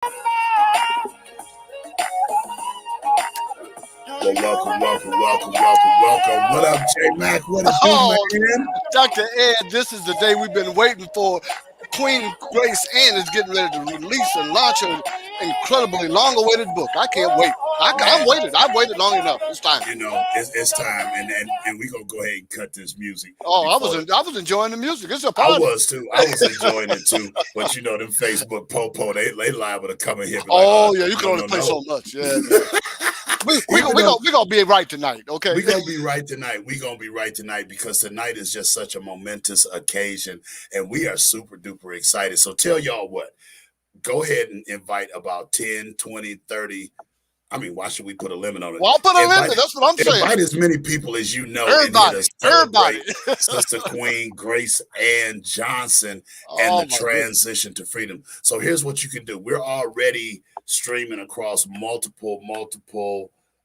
Well, welcome. What up, J Mac? What it do, man? Dr. Ed, this is the day we've been waiting for. Queen Grace Ann is getting ready to release and launch her incredibly long-awaited book. I can't wait. I'm waiting. I've waited long enough. It's time. You know, it's time, and we gonna go ahead and cut this music. Oh, I was enjoying the music. It's a party. I was too. I was enjoying it too. But you know, them Facebook popo, they liable to come in here. Oh yeah, you can only play so much. Yeah. We're gonna be right tonight, okay? We're gonna be right tonight. We're gonna be right tonight because tonight is just such a momentous occasion, and we are super duper excited. So tell y'all what, go ahead and invite about 10, 20, 30. I mean, why should we put a limit on it? Well, I'll put a limit. That's what I'm saying. Invite as many people as you know. Everybody. Sister Queen Grace Ann Johnson and the transition to freedom. So here's what you can do. We're already streaming across multiple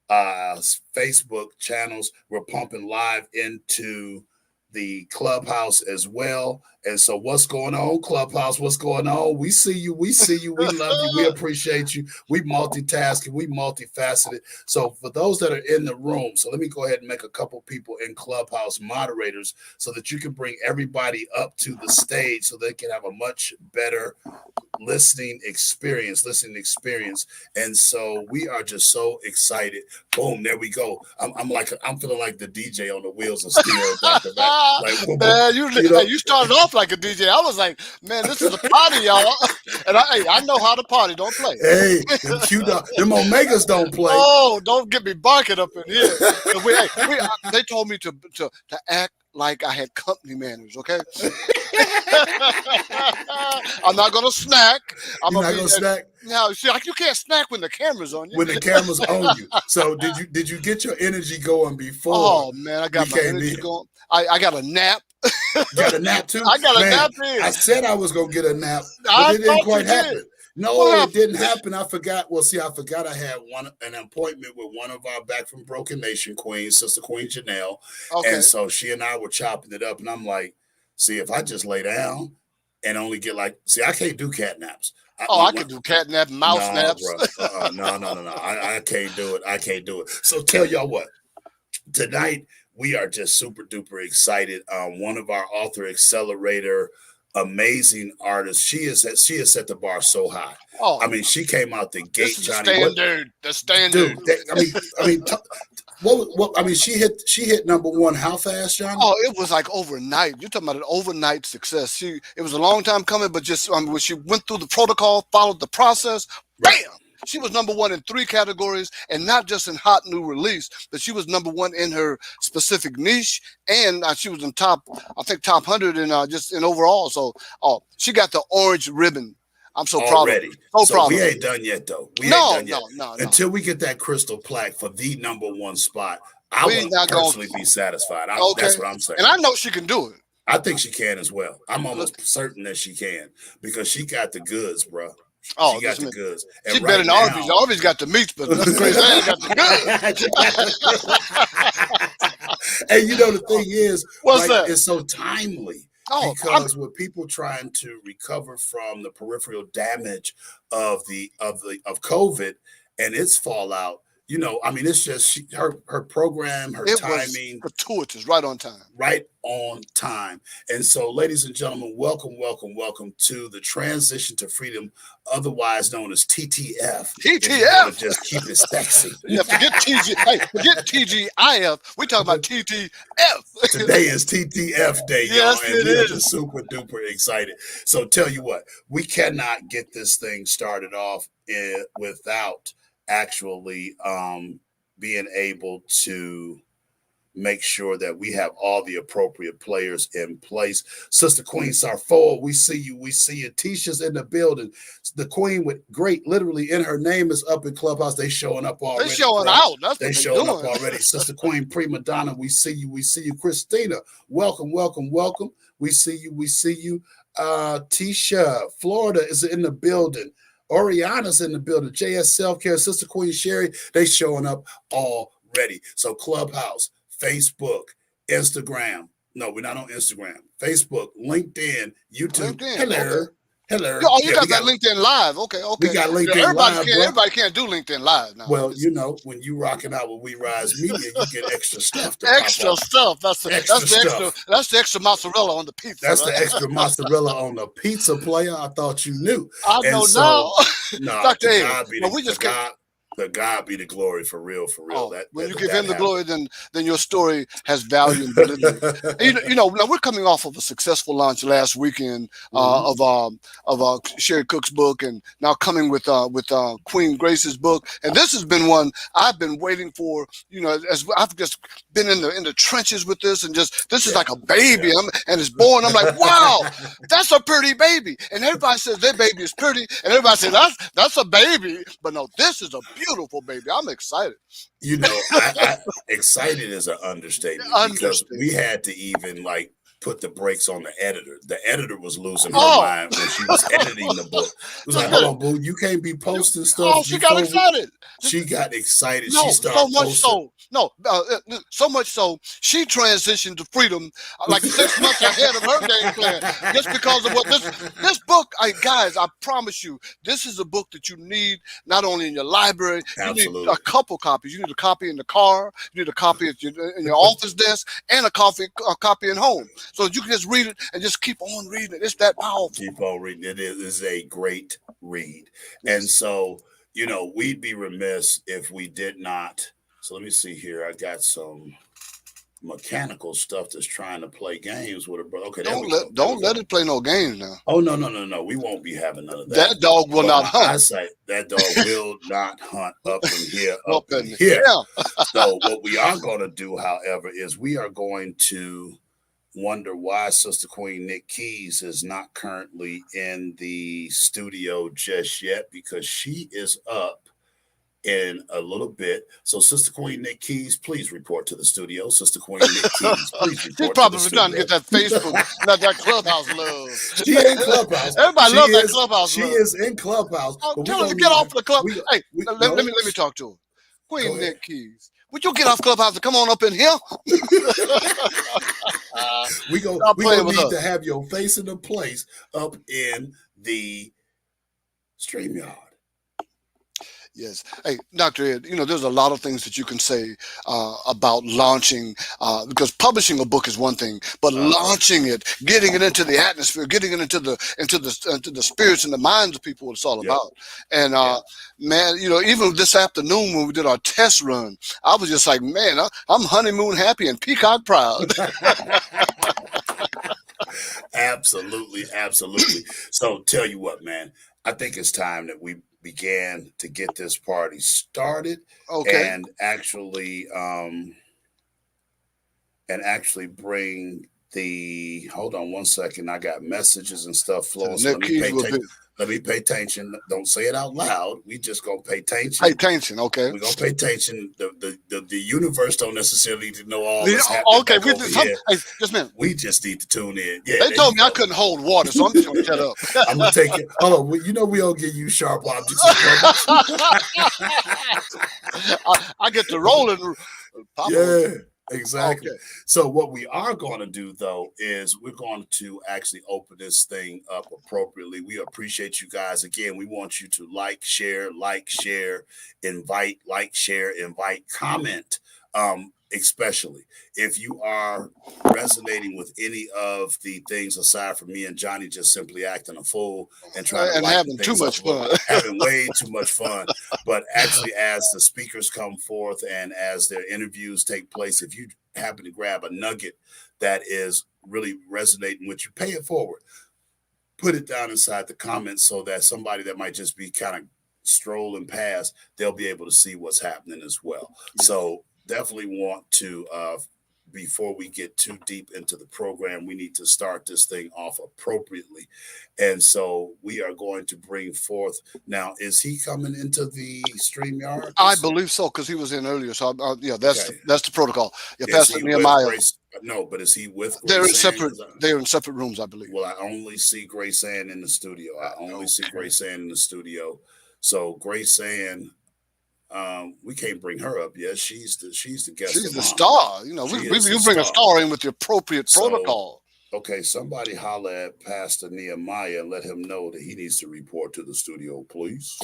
Facebook channels. We're pumping live into the Clubhouse as well. And so what's going on, Clubhouse? What's going on? We see you. We love you. We appreciate you. We multitasking. We multifaceted. So for those that are in the room, so let me go ahead and make a couple people in Clubhouse moderators so that you can bring everybody up to the stage so they can have a much better listening experience. And so we are just so excited. Boom, there we go. I'm feeling like the DJ on the wheels of steel. Like, man, you started off like a DJ. I was like, man, this is a party, y'all. And I know how to party. Don't play. Hey, them Omegas don't play. Oh, don't get me barking up in here. They told me to act like I had company manners, okay? I'm not gonna snack. You're not gonna snack? No, see, you can't snack when the camera's on you. When the camera's on you. So did you get your energy going before? Oh man, I got my energy going. I got a nap. Got a nap too? I got a nap in. I said I was gonna get a nap, but it didn't quite happen. No, it didn't happen. I forgot. Well, see, I forgot I had an appointment with one of our Back from Broken Nation queens, Sister Queen Janelle. Okay. And so she and I were chopping it up, and I'm like, see, if I just lay down and only get I can't do cat naps. I can do cat nap, mouse naps. No. I can't do it. So tell y'all what, tonight we are just super duper excited. One of our author accelerator, amazing artist. She has set the bar so high. Oh, I mean, she came out the gate, Johnny. The standard. Dude, she hit number one. How fast, Johnny? Oh, it was like overnight. You're talking about an overnight success. It was a long time coming, but just when she went through the protocol, followed the process, bam. She was number one in 3 categories, and not just in hot new release, but she was number one in her specific niche, and she was in top 100 and just in overall. So, she got the orange ribbon. I'm so proud of her. So we ain't done yet, though. No. Until we get that crystal plaque for the number one spot, I won't personally be satisfied. That's what I'm saying. And I know she can do it. I think she can as well. I'm almost certain that she can because she got the goods, bro. She got the goods. She's better than Arby's. Arby's got the meats, but Grace Ann got the goods. And you know the thing is, it's so timely. Because with people trying to recover from the peripheral damage of COVID and its fallout, you know, I mean, it's just her program, her timing. Was gratuitous, right on time. Right on time. And so, ladies and gentlemen, welcome to the Transition to Freedom, otherwise known as TTF. TTF. Just keep it sexy. Yeah, forget TGIF. We talking about TTF. Today is TTF day, yes, y'all, and we're just super duper excited. So, tell you what, we cannot get this thing started off without actually being able to make sure that we have all the appropriate players in place. Sister Queen Sarfoa, we see you. Tisha's in the building. The Queen with great, literally in her name, is up in Clubhouse. They showing up already. They showing out. That's they showing up already. Sister Queen Prima Donna, we see you. Christina, welcome. We see you. Tisha, Florida is in the building. Oriana's in the building. JS Self-Care, Sister Queen Sherry, they showing up already. So Clubhouse, Facebook, Instagram. No, we're not on Instagram. Facebook, LinkedIn, YouTube. Hello. Hello. Oh, you Yeah, got that LinkedIn Live. Okay, we okay. got You know, LinkedIn Live, bro. everybody can't do LinkedIn Live now. Well, you know, when you rocking out with We Rise Media, you get extra stuff to Extra pop up. stuff. That's the extra mozzarella on the pizza. That's right? the extra mozzarella on the pizza, player. I thought you knew. I And know so, now. nah, Dr. to Ed, God be no, we just can't. the God be the glory for real, for real. Oh, when you give that him the happened. glory, then your story has value and validity. And you know, now we're coming off of a successful launch last weekend of Sherry Cook's book, and now coming with Queen Grace's book. And this has been one I've been waiting for. You know, as I've just been in the trenches with this, and just this is like a baby, and it's born. I'm like, wow, that's a pretty baby. And everybody says their baby is pretty, and everybody says that's a baby. But no, this is a beautiful baby. I'm excited. You know, I excited is an understatement because we had to even like put the brakes on the editor. The editor was losing her mind when she was editing the book. It was like, hold on, boo, you can't be posting stuff. Oh, she got excited. She got excited. No, she started so much posting. so much so she transitioned to freedom like 6 months ahead of her game plan, just because of what this book. Guys, I promise you, this is a book that you need not only in your library. Absolutely. You need a couple copies. You need a copy in the car. You need a copy in your office desk, and a copy at home, so you can just read it and just keep on reading it. It's that powerful. Keep on reading. It is a great read, and so you know we'd be remiss if we did not. So let me see here. I got some mechanical stuff that's trying to play games with it, bro. Okay, don't let it play no games now. Oh no. We won't be having none of that. That dog will not hunt. Eyesight, that dog will not hunt up in here. Up in here. here. So what we are going to do, however, is we are going to wonder why Sister Queen Nick Keys is not currently in the studio just yet, because she is up in a little bit. So Sister Queen Nick Keys, please report to the studio. Sister Queen Nick Keys, please report. She's probably trying to get that Facebook, not that Clubhouse love. She in Clubhouse. Everybody loves that Clubhouse. She is in Clubhouse. Tell her to get off the club. Hey, let me talk to her. Queen Nick Keys, would you get off Clubhouse and come on up in here? we gonna need to have your face in the place up in the StreamYard. Yes. Hey, Dr. Ed, you know, there's a lot of things that you can say about launching, because publishing a book is one thing, but launching it, getting it into the atmosphere, getting it into the spirits and the minds of people, what it's all about. And man, you know, even this afternoon when we did our test run, I was just like, man, I'm honeymoon happy and peacock proud. Absolutely. So tell you what, man, I think it's time that we began to get this party started, and actually bring the. Hold on one second. I got messages and stuff flowing. So let me pay attention. Don't say it out loud. We just gonna pay attention. Pay attention, okay. We're gonna pay attention. The universe don't necessarily need to know all this happening. Okay, just a minute. We just need to tune in. Yeah, they told me I couldn't hold water, so I'm just gonna shut up. I'm gonna take it. Hold on, you know we don't give you sharp objects. I get to roll and yeah. Exactly. Okay. So what we are going to do, though, is we're going to actually open this thing up appropriately. We appreciate you guys. Again, we want you to like, share, invite, comment, especially if you are resonating with any of the things aside from me and Johnny just simply acting a fool and trying to having too much fun, having way too much fun. But actually, as the speakers come forth and as their interviews take place, if you happen to grab a nugget that is really resonating with you, pay it forward. Put it down inside the comments so that somebody that might just be kind of strolling past, they'll be able to see what's happening as well. Yes. So definitely want to, before we get too deep into the program, we need to start this thing off appropriately. And so we are going to bring forth, now, is he coming into the StreamYard? I believe so, because he was in earlier. So that's the protocol. Yeah, Pastor Nehemiah. No, but is he with Grace? They're in separate rooms, I believe. Well, I only see Grace Ann in the studio. See Grace Ann in the studio. So Grace Ann, we can't bring her up yet. She's the guest. She's the star. You know, you bring a star in with the appropriate protocol. Okay, somebody holler at Pastor Nehemiah and let him know that he needs to report to the studio, please.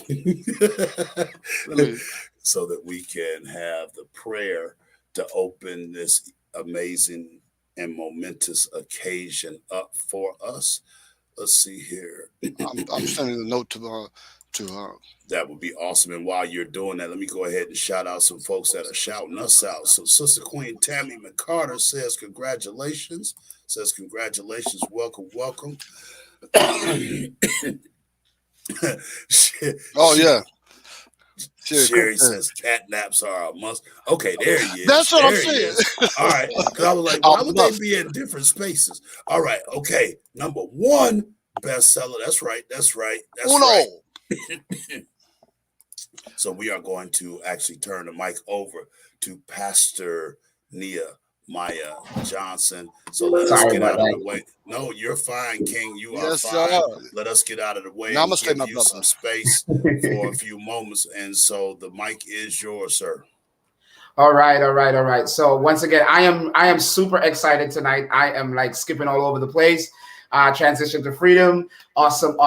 So that we can have the prayer to open this amazing and momentous occasion up for us. Let's see here. I'm sending a note to That would be awesome. And while you're doing that, let me go ahead and shout out some folks that are shouting us out. So Sister Queen Tammy McCarter says congratulations. Welcome, welcome. Oh yeah. Sherry says cat naps are a must. Okay, there he is. That's what I'm saying. All right. Because I was like, why would they be in different spaces? All right. Okay. Number 1 bestseller. That's right. Right. So we are going to actually turn the mic over to Pastor Nehemiah Johnson. So let us get out of the way. No, you're fine, King. You are fine. Sir. Let us get out of the way and give you some space for a few moments. And so the mic is yours, sir. All right. So once again, I am super excited tonight. I am like skipping all over the place. Transition to Freedom. Awesome.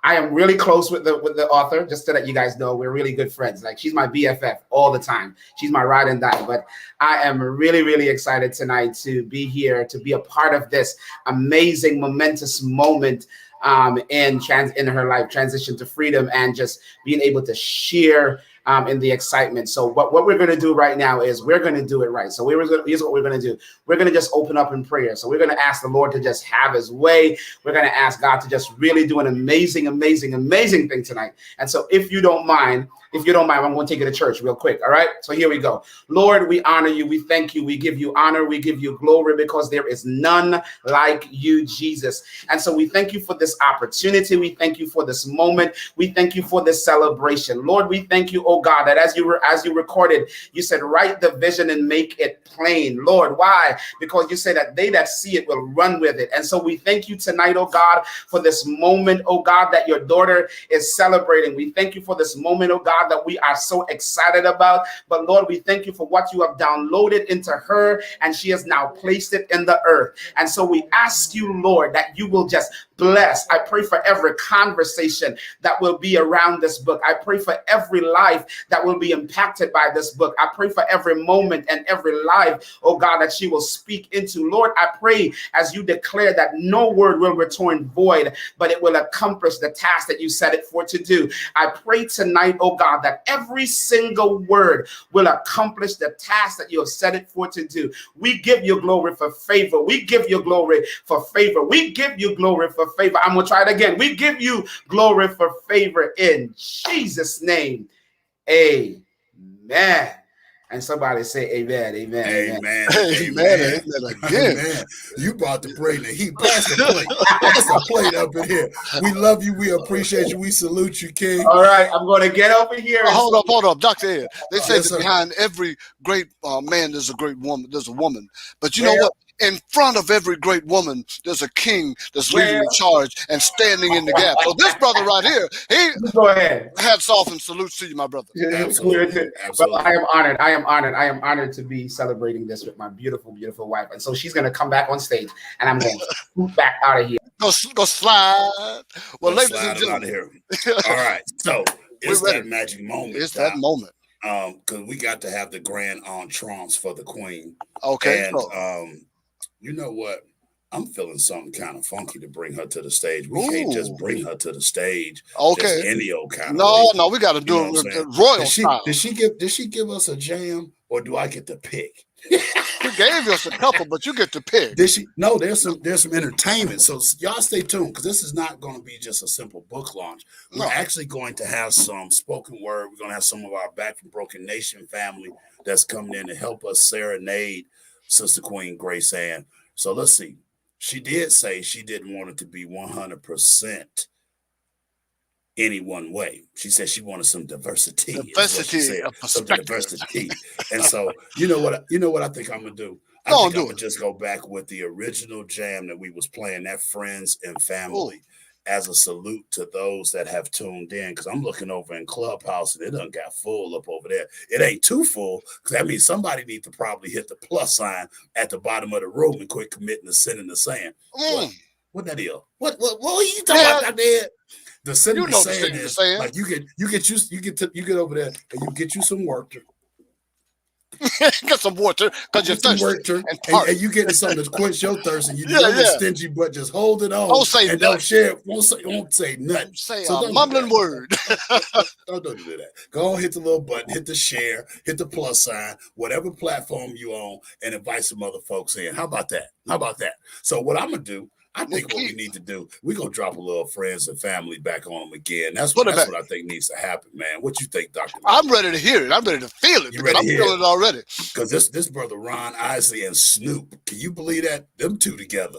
I am really close with the author, just so that you guys know we're really good friends. Like, she's my BFF all the time. She's my ride and die. But I am really, really excited tonight to be here, to be a part of this amazing, momentous moment in her life, transition to freedom, and just being able to share in the excitement. So what we're going to do right now is we're going to do it right. So here's what we're going to do. We're going to just open up in prayer. So we're going to ask the Lord to just have his way. We're going to ask God to just really do an amazing thing tonight. And so if you don't mind, I'm going to take you to church real quick. All right. So here we go. Lord, we honor you. We thank you. We give you honor. We give you glory, because there is none like you, Jesus. And so we thank you for this opportunity. We thank you for this moment. We thank you for this celebration. Lord, we thank you, oh God, that as you recorded, you said, write the vision and make it plain. Lord, why? Because you say that they that see it will run with it. And so we thank you tonight, oh God, for this moment, oh God, that your daughter is celebrating. We thank you for this moment, oh God, that we are so excited about. But Lord, we thank you for what you have downloaded into her, and she has now placed it in the earth. And so we ask you, Lord, that you will just bless. I pray for every conversation that will be around this book. I pray for every life that will be impacted by this book. I pray for every moment and every life, oh God, that she will speak into. Lord, I pray as you declare that no word will return void, but it will accomplish the task that you set it for to do. I pray tonight, oh God, that every single word will accomplish the task that you have set it for to do. We give you glory for favor. We give you glory for favor. We give you glory for favor. I'm going to try it again. We give you glory for favor in Jesus' name. Amen. And somebody say amen, amen, amen, amen, again. Amen. You about to bring the heat. Pass the plate. Pass the plate up in here. We love you. We appreciate you. We salute you, King. All right, I'm going to get over here. Hold up, Dr. Ed. They say that behind every great man, there's a great woman. There's a woman. But you know what? In front of every great woman, there's a king that's leading the charge and standing in the gap. So this brother right here, go ahead. Hats off and salutes to you, my brother. Absolutely. Well, I am honored to be celebrating this with my beautiful, beautiful wife. And so she's going to come back on stage, and I'm going to scoot back out of here. Go slide. Well, ladies and gentlemen, out of here. All right. So it's that magic moment. It's that moment. Because we got to have the grand entrance for the queen. Okay. And you know what? I'm feeling something kind of funky to bring her to the stage. We can't just bring her to the stage. Okay. Just any old kind of. No, we got to do it with royal style. Did she give us a jam, or do I get to pick? She gave us a couple, but you get to pick. Did she? No, there's some entertainment. So y'all stay tuned, because this is not going to be just a simple book launch. We're actually going to have some spoken word. We're going to have some of our Back from Broken Nation family that's coming in to help us serenade Sister Queen Grace Ann. So let's see. She did say she didn't want it to be 100% any one way. She said she wanted some diversity. Some diversity. And so you know what I think I'm gonna do? I think I'm gonna just go back with the original jam that we was playing, that Friends and Family. as a salute to those that have tuned in, because I'm looking over in Clubhouse and it done got full up over there. It ain't too full, because that means somebody needs to probably hit the plus sign at the bottom of the room and quit committing the sin and the saying. What that is? What are you talking about out there? The sin and the saying is like you get over there and you get you some water. Get some water because you're thirsty. And you getting something to quench your thirst, and you stingy, but just hold it on. Don't say and don't share it. Won't say nothing. Don't say a mumbling word. Don't do that. Go on, hit the little button, hit the share, hit the plus sign, whatever platform you on, and invite some other folks in. How about that? So what I'm gonna do, I think what we need to do, we're going to drop a little friends and family back on them again. That's what I think needs to happen, man. What you think, Dr. I'm ready to hear it. I'm ready to feel it. I'm feeling it already. Because this brother Ron Isley and Snoop, can you believe that? Them two together.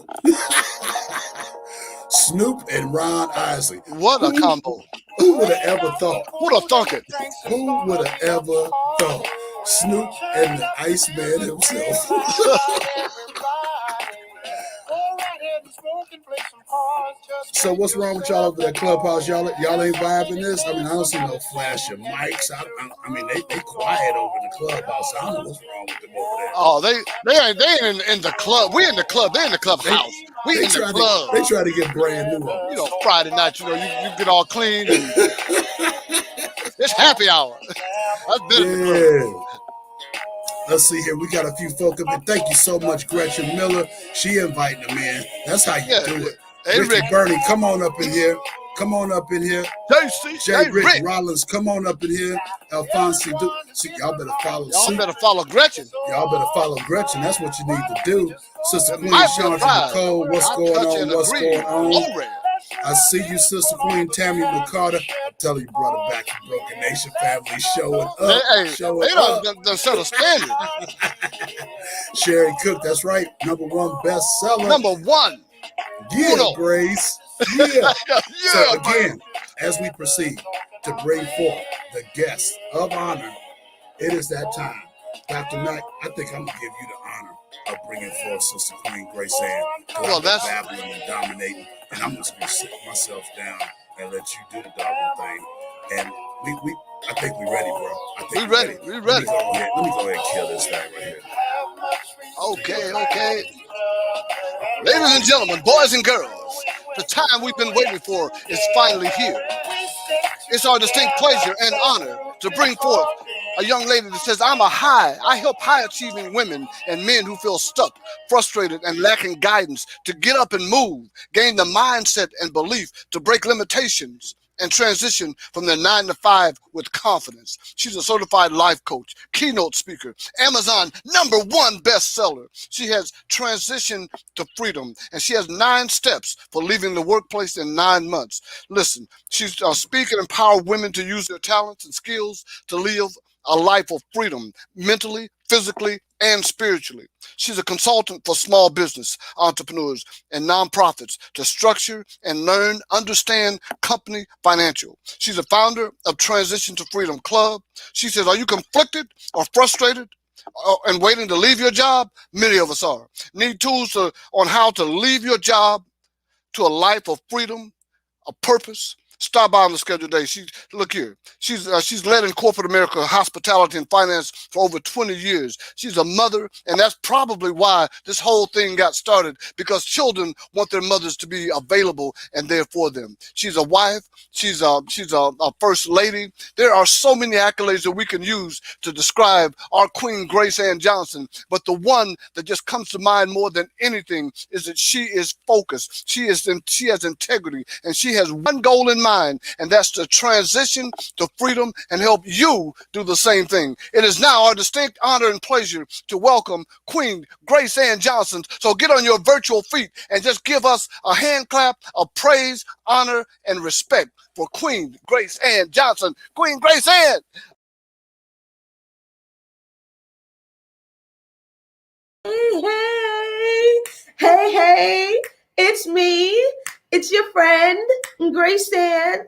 Snoop and Ron Isley. What a combo. Who would have ever thought? Who'd have thunk it? Who would have ever thought? Snoop and the Iceman himself. So what's wrong with y'all over that Clubhouse? Y'all ain't vibing this? I mean, I don't see no flash of mics. I mean, they quiet over in the Clubhouse. I don't know what's wrong with them over there. Oh, they ain't in the club. We in the club. They in the clubhouse. We in the club. They try to get brand new on. You know, Friday night, you get all clean. And it's happy hour. That's been Let's see here. We got a few folk up here. Thank you so much, Gretchen Miller. She inviting them in. That's how you do it. Hey, Rick Bernie, come on up in here. Jay Rick Rollins, come on up in here. Alphonse, y'all better follow. Y'all better follow Gretchen. That's what you need to do. Sister Queen Chandra Nicole, what's going on? I see you, Sister Queen Tammy McCarter. I'm telling you, brother, back to Broken Nation family showing up. They done set a standard. Sherry Cook, that's right. #1 bestseller. #1. Yeah, Grace. Yeah. So again, as we proceed to bring forth the guests of honor, it is that time. Dr. Mack, I think I'm going to give you the honor of bringing forth Sister Queen Grace Ann. Well, that's babbling and dominating. And I'm just going to sit myself down and let you do the doggone thing. And I think we're ready, bro. We're ready. Let me go ahead and kill this thing right here. Okay. Ladies and gentlemen, boys and girls, the time we've been waiting for is finally here. It's our distinct pleasure and honor to bring forth a young lady that says, I help high-achieving women and men who feel stuck, frustrated, and lacking guidance to get up and move, gain the mindset and belief to break limitations, and transition from their 9 to 5 with confidence. She's a certified life coach, keynote speaker, Amazon #1 bestseller. She has transitioned to freedom, and she has 9 steps for leaving the workplace in 9 months. Listen, she's speaking and empower women to use their talents and skills to live a life of freedom, mentally, physically, and spiritually. She's a consultant for small business entrepreneurs and nonprofits to structure and understand company financial. She's a founder of Transition to Freedom Club. She says, are you conflicted or frustrated and waiting to leave your job? Many of us are. Need tools on how to leave your job to a life of freedom, a purpose? Stop by on the schedule today. Look here. She's led in corporate America, hospitality and finance for over 20 years. She's a mother, and that's probably why this whole thing got started, because children want their mothers to be available and there for them. She's a wife. She's a first lady. There are so many accolades that we can use to describe our Queen Grace Ann Johnson, but the one that just comes to mind more than anything is that she is focused. She has integrity, and she has one goal in mind, and that's to transition to freedom and help you do the same thing. It is now our distinct honor and pleasure to welcome Queen Grace Ann Johnson. So get on your virtual feet and just give us a hand clap of praise, honor, and respect for Queen Grace Ann Johnson. Queen Grace Ann. Hey, it's me. It's your friend, Grace Ann.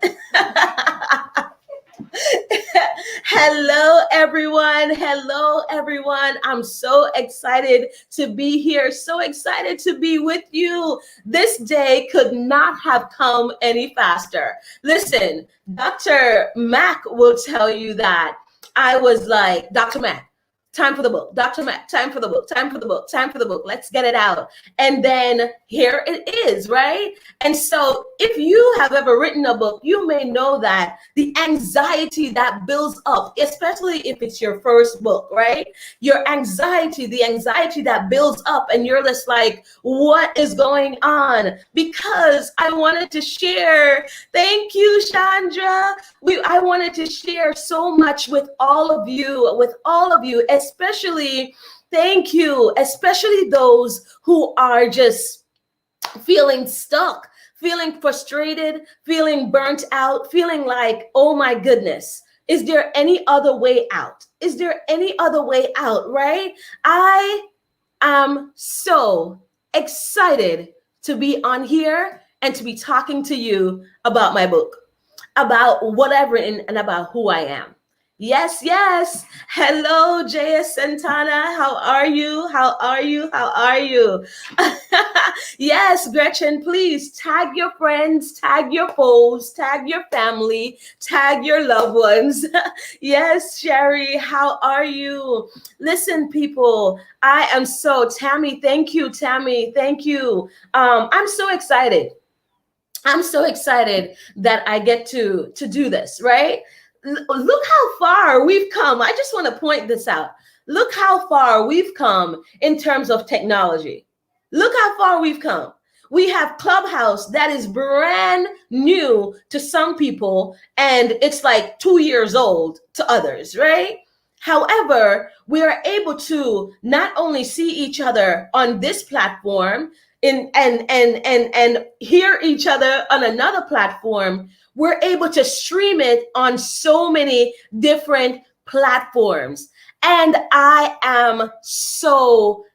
Hello, everyone. Hello, everyone. I'm so excited to be here. So excited to be with you. This day could not have come any faster. Listen, Dr. Mack will tell you that I was like, Dr. Mack, time for the book. Dr. Mack, time for the book, time for the book, time for the book. Let's get it out. And then here it is, right? And so if you have ever written a book, you may know that the anxiety that builds up, especially if it's your first book, right? Your anxiety, the anxiety that builds up, and you're just like, what is going on? Because I wanted to share, thank you, Chandra. I wanted to share so much with all of you, especially, thank you, especially those who are just feeling stuck, feeling frustrated, feeling burnt out, feeling like, oh my goodness, is there any other way out? Is there any other way out, right? I am so excited to be on here and to be talking to you about my book, about whatever, and about who I am. Yes, yes. Hello, J.S. Santana. How are you? How are you? How are you? Yes, Gretchen, please tag your friends, tag your foes, tag your family, tag your loved ones. Yes, Sherry, how are you? Listen, people, I am so, Tammy, thank you, Tammy, thank you. I'm so excited. I'm so excited that I get to do this, right? Look how far we've come. I just want to point this out. Look how far we've come in terms of technology. Look how far we've come. We have Clubhouse that is brand new to some people, and it's like 2 years old to others, right? However, we are able to not only see each other on this platform and hear each other on another platform, we're able to stream it on so many different platforms. And I am so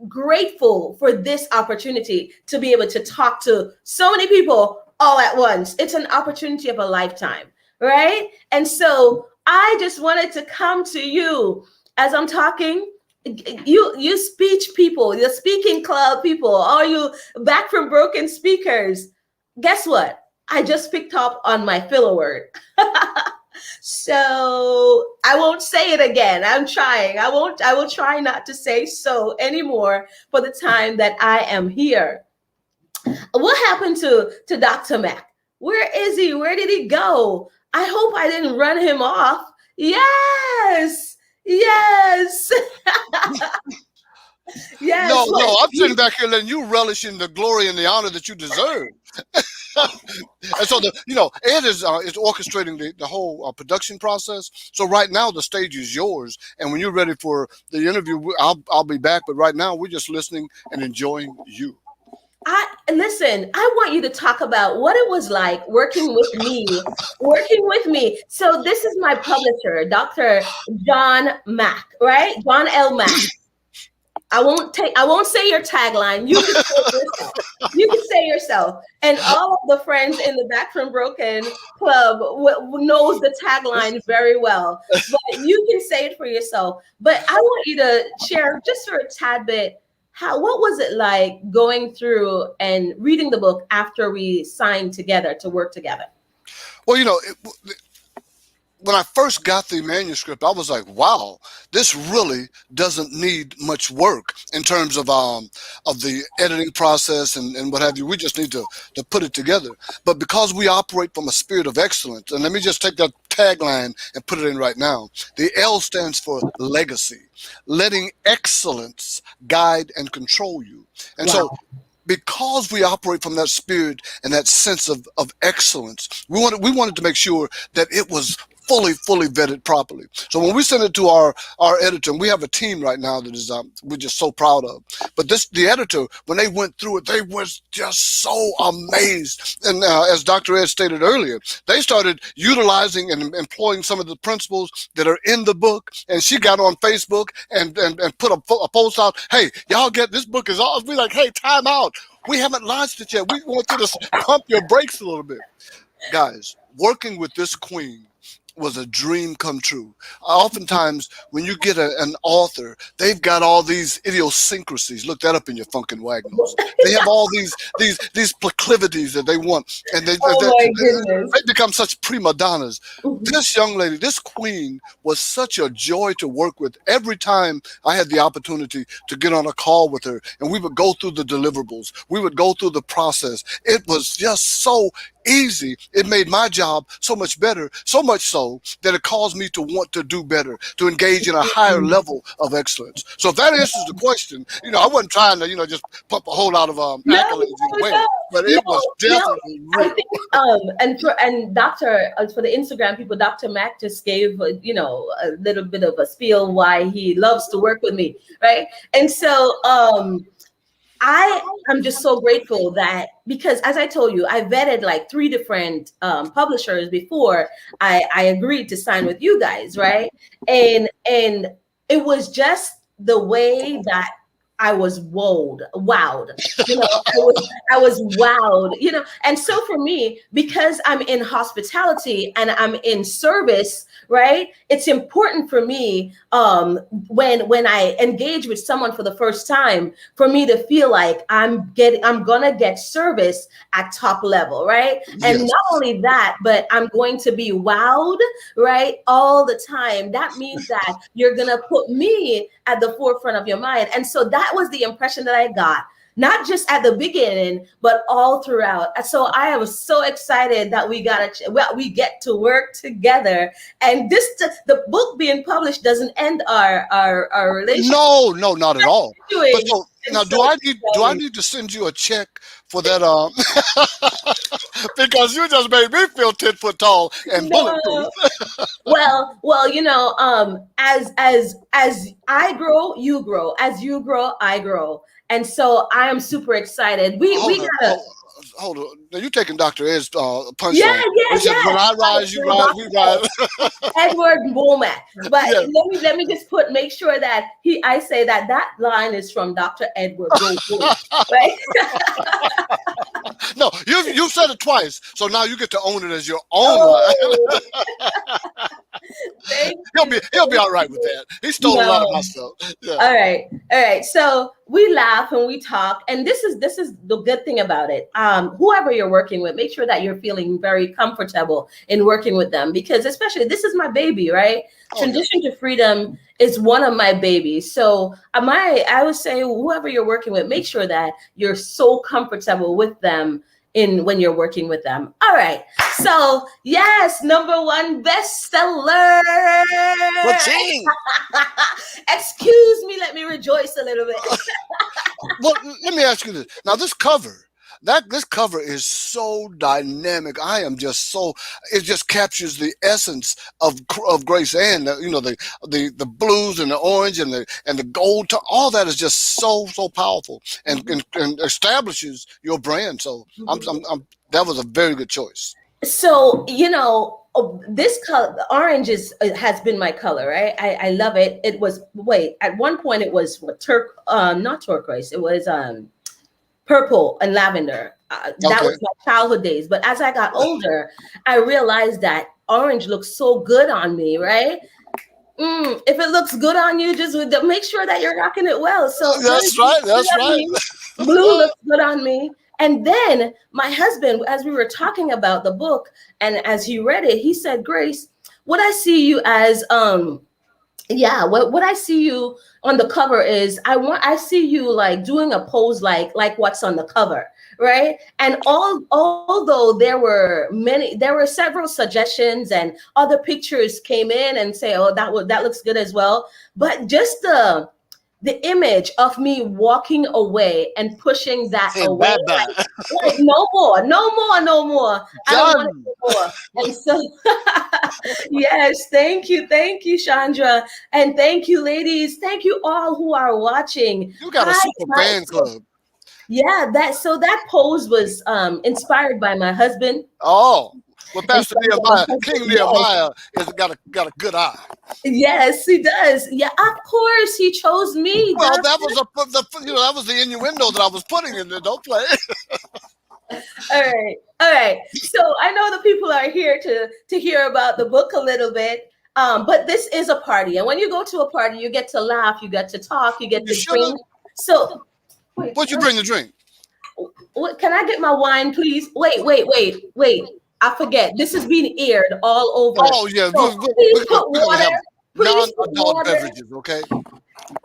grateful for this opportunity to be able to talk to so many people all at once. It's an opportunity of a lifetime, right? And so I just wanted to come to you as I'm talking. You speech people, the speaking club people, all you Back from Broken speakers, guess what? I just picked up on my filler word. So I won't say it again. I'm trying. I will try not to say so anymore for the time that I am here. What happened to Dr. Mack? Where is he? Where did he go? I hope I didn't run him off. Yes. Yes. Yes. No, I'm sitting back here letting you relish in the glory and the honor that you deserve. And so Ed is orchestrating the whole production process. So right now the stage is yours, and when you're ready for the interview, I'll be back. But right now we're just listening and enjoying you. Listen, I want you to talk about what it was like working with me. So this is my publisher, Dr. John Mack, right? John L. Mack. I won't say your tagline. You can say yourself. You can say yourself. And all of the friends in the Back from Broken Club knows the tagline very well. But you can say it for yourself. But I want you to share just for a tad bit, what was it like going through and reading the book after we signed together to work together? Well, when I first got the manuscript, I was like, wow, this really doesn't need much work in terms of the editing process and what have you. We just need to put it together. But because we operate from a spirit of excellence, and let me just take that tagline and put it in right now. The L stands for legacy, letting excellence guide and control you. And so because we operate from that spirit and that sense of excellence, we wanted to make sure that it was fully vetted properly. So when we send it to our editor, and we have a team right now that is we're just so proud of. But the editor, when they went through it, they was just so amazed. And as Dr. Ed stated earlier, they started utilizing and employing some of the principles that are in the book. And she got on Facebook and put a post out. Hey, y'all get this book is ours. We're like, hey, time out. We haven't launched it yet. We want you to pump your brakes a little bit. Guys, working with this queen was a dream come true. Oftentimes, when you get an author, they've got all these idiosyncrasies. Look that up in your Funkin' Wagnalls. They have all these proclivities that they want, and they become such prima donnas. This young lady, this queen, was such a joy to work with. Every time I had the opportunity to get on a call with her, and we would go through the deliverables, we would go through the process. It was just so easy. It made my job so much better, so much so that it caused me to want to do better, to engage in a higher level of excellence. So if that answers the question, I wasn't trying to, just pump a whole lot of accolades your way, but it was definitely real. I think, and Dr. For the Instagram people, Dr. Mac just gave a little bit of a spiel why he loves to work with me, right? And so I am just so grateful that, because as I told you, I vetted like 3 different publishers before I agreed to sign with you guys, right? And it was just the way that I was wowed. I was wowed, and so for me, because I'm in hospitality and I'm in service, right? It's important for me when I engage with someone for the first time, for me to feel like I'm gonna get service at top level, right? Yes. And not only that, but I'm going to be wowed, right? All the time. That means that you're gonna put me at the forefront of your mind. And so that was the impression that I got, not just at the beginning, but all throughout. So I was so excited that we get to work together. And the book being published doesn't end our relationship. No, not at all. But so, now, do I need to send you a check for that? Because you just made me feel 10 foot tall and bulletproof. Well, as I grow, you grow. As you grow, I grow. And so I am super excited. Hold on. Now you're taking Dr. Ed's punchline. Yeah. When I rise, you rise, we rise. Edward Womack. But let me just make sure that I say that line is from Dr. Edward Womack, right? No, you've said it twice, so now you get to own it as your own line. He'll be all right with that. He stole a lot of my stuff. Yeah. All right. So we laugh and we talk, and this is the good thing about it. Whoever you're working with, make sure that you're feeling very comfortable in working with them, because especially this is my baby, right? Transition to Freedom is one of my babies. So I would say whoever you're working with, make sure that you're so comfortable with them when you're working with them. All right. So yes, #1 bestseller. Excuse me, let me rejoice a little bit. Well, let me ask you this. Now, this cover is so dynamic. I am just it just captures the essence of Grace Ann. The blues and the orange and the gold. All that is just so powerful and establishes your brand. So that was a very good choice. So this color, orange has been my color, right? I love it. It was at one point it was not turquoise. It was purple and lavender. That was my childhood days. But as I got older, I realized that orange looks so good on me, right? If it looks good on you, just make sure that you're rocking it well. So that's right. Blue looks good on me. And then my husband, as we were talking about the book, and as he read it, he said, Grace, what I see you as, what I see you on the cover is I see you like doing a pose like what's on the cover, right? And although there were several suggestions and other pictures came in and say, oh, that looks good as well, but just the image of me walking away and pushing that away, like no more. I don't want it more. And so, yes, thank you, Chandra, and thank you, ladies, thank you all who are watching. You got a super fan club. Yeah, that pose was inspired by my husband. Oh. Well, Pastor Nehemiah, King Nehemiah has got a good eye. Yes, he does. Yeah, of course, he chose me. Well, that was the innuendo that I was putting in there. Don't play. All right. All right. So I know the people are here to hear about the book a little bit. But this is a party. And when you go to a party, you get to laugh, you get to talk, you get You to shoulda. drink. So wait, What'd you bring to drink? what, can I get my wine, please? Wait. I forget. This is being aired all over. Oh yeah, So we're please gonna put water. have Please put non-adult water. beverages, okay?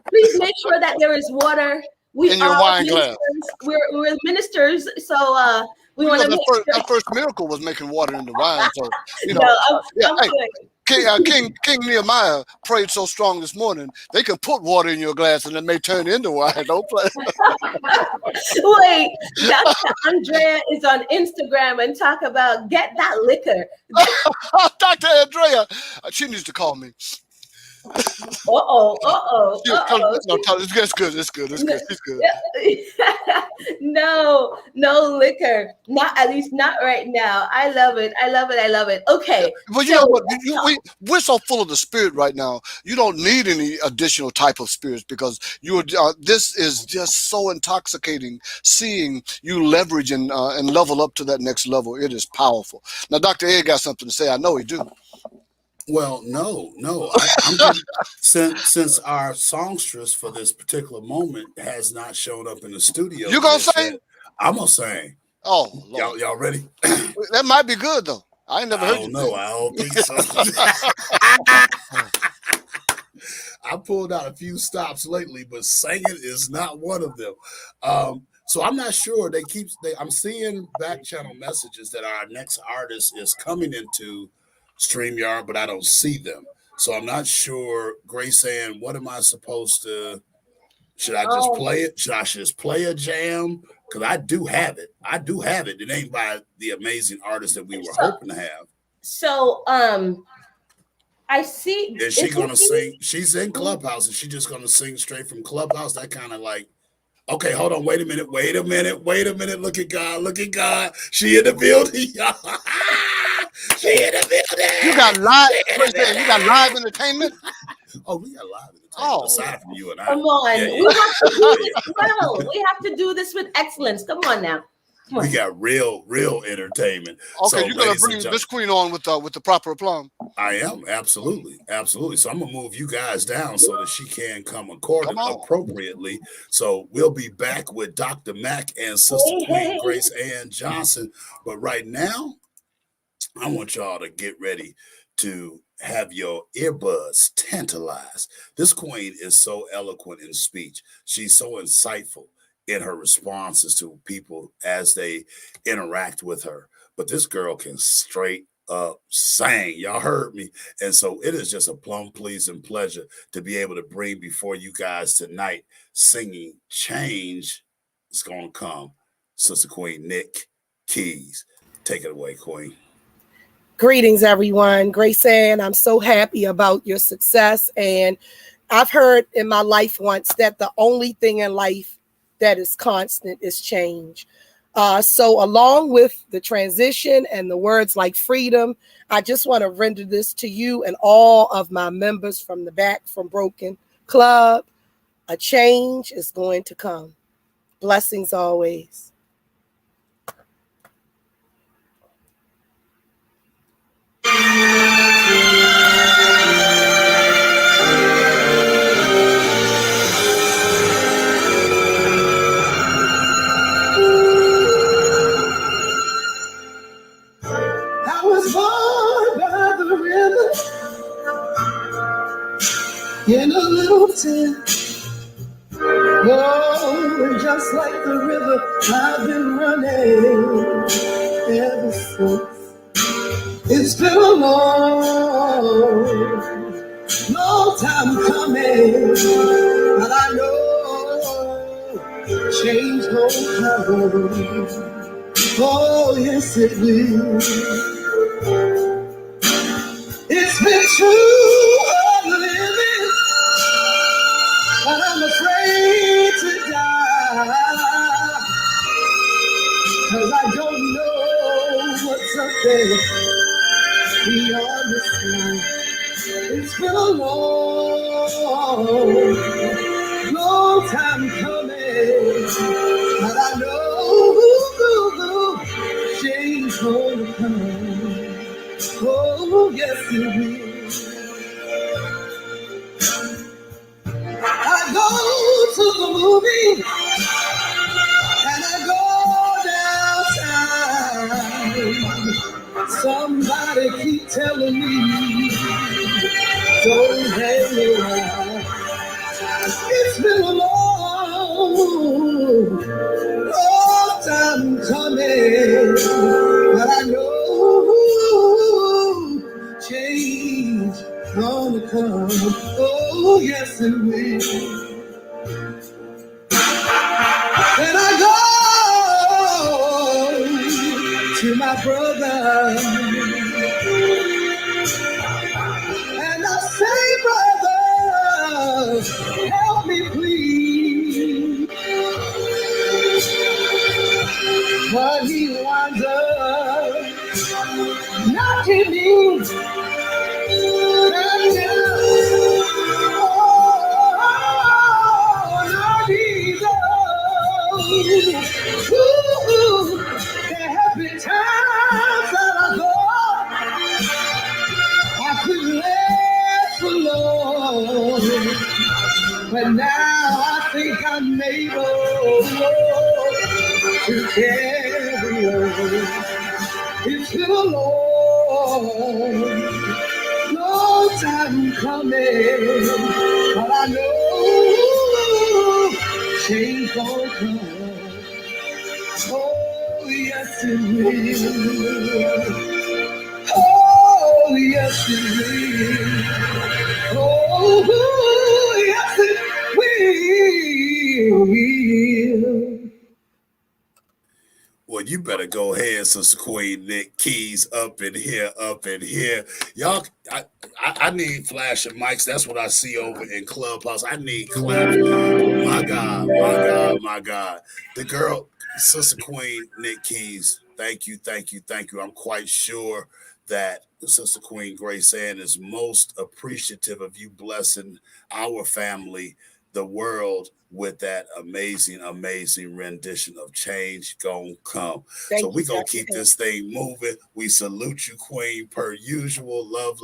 Please make sure that there is water. We In your are wine glass. ministers. We're ministers, so we want to make sure. That first miracle was making water in the wine. So you know, No, yeah. I'm Hey, good. King Nehemiah prayed so strong this morning. They can put water in your glass and it may turn into wine. Don't play. Wait, Dr. Andrea is on Instagram and talk about get that liquor. Dr. Andrea, she needs to call me. No, It's good. It's good. She's good. no liquor. Not, at least not right now. I love it. Okay. Well, you know what? We're so full of the Spirit right now. You don't need any additional type of spirits because this is just so intoxicating. Seeing you leverage and level up to that next level, it is powerful. Now, Dr. Ed got something to say. I know he do. Well, no. Since our songstress for this particular moment has not shown up in the studio, You gonna sing? I'm gonna sing. Oh, Lord. Y'all ready? That might be good though. I ain't never heard you. No, I don't think so. I pulled out a few stops lately, but singing is not one of them. So I'm not sure. I'm seeing back channel messages that our next artist is coming into StreamYard, but I don't see them. So I'm not sure. Grace Ann, what am I supposed to? Should I just play it? Should I just play a jam? Because I do have it. It ain't by the amazing artist that we were hoping to have. So I see. Is she gonna sing? She's in Clubhouse. Is she just gonna sing straight from Clubhouse? That kind of like, okay, hold on, wait a minute. Look at God. She in the building. She in the building. You got live entertainment? Oh, we got live entertainment aside from you and I. Come on. Yeah. We have to do this well. We have to do this with excellence. Come on now. We got real entertainment. Okay, So, you're gonna bring this queen on with the proper aplomb. I am absolutely. So I'm gonna move you guys down so that she can come appropriately. So we'll be back with Dr. Mack and Sister Queen Grace Ann Johnson. But right now, I want y'all to get ready to have your earbuds tantalized. This queen is so eloquent in speech. She's so insightful in her responses to people as they interact with her. But this girl can straight up sing. Y'all heard me. And so it is just a plum pleasing pleasure to be able to bring before you guys tonight singing Change is Gonna Come. Sister Queen Nick Keys. Take it away, Queen. Greetings, everyone. Grace Ann, I'm so happy about your success. And I've heard in my life once that the only thing in life that is constant is change. So along with the transition and the words like freedom, I just want to render this to you and all of my members from the Back from Broken Club. A change is going to come. Blessings always. I was born by the river in a little tent. Oh, and just like the river, I've been running ever since. It's been a long time coming, but I know change won't come. Oh, yes, it will. It's been true of living, but I'm afraid to die, 'cause I don't know what's up there beyond the sky. It's been a long time coming, but I know gonna come. Oh, yes, it will. I go to the movie and I go downtown. Somebody keep telling me, don't hang around. It's been a long time coming, but I know change gonna come. Oh, yes, it will. And I go to my brother and I say, brother, help me please. But he winds up knocking me down. Oh, no, Jesus. Ooh, there have been times that I thought I could let for long, but now I think I'm able to carry on. It's been a long time coming, but I know change gon' come. Oh, yes, it will. Oh, yes, it will. Oh, yes, it will. Well, you better go ahead, Sister Queen Nick Keys, up in here. Y'all, I need flashing mics. That's what I see over in Clubhouse. I need claps. My God. The girl, Sister Queen Nick Keys, thank you. I'm quite sure that Sister Queen Grace Ann is most appreciative of you blessing our family, the world, with that amazing rendition of Change Gonna Come. So we gonna keep this thing moving. We salute you, Queen, per usual. Love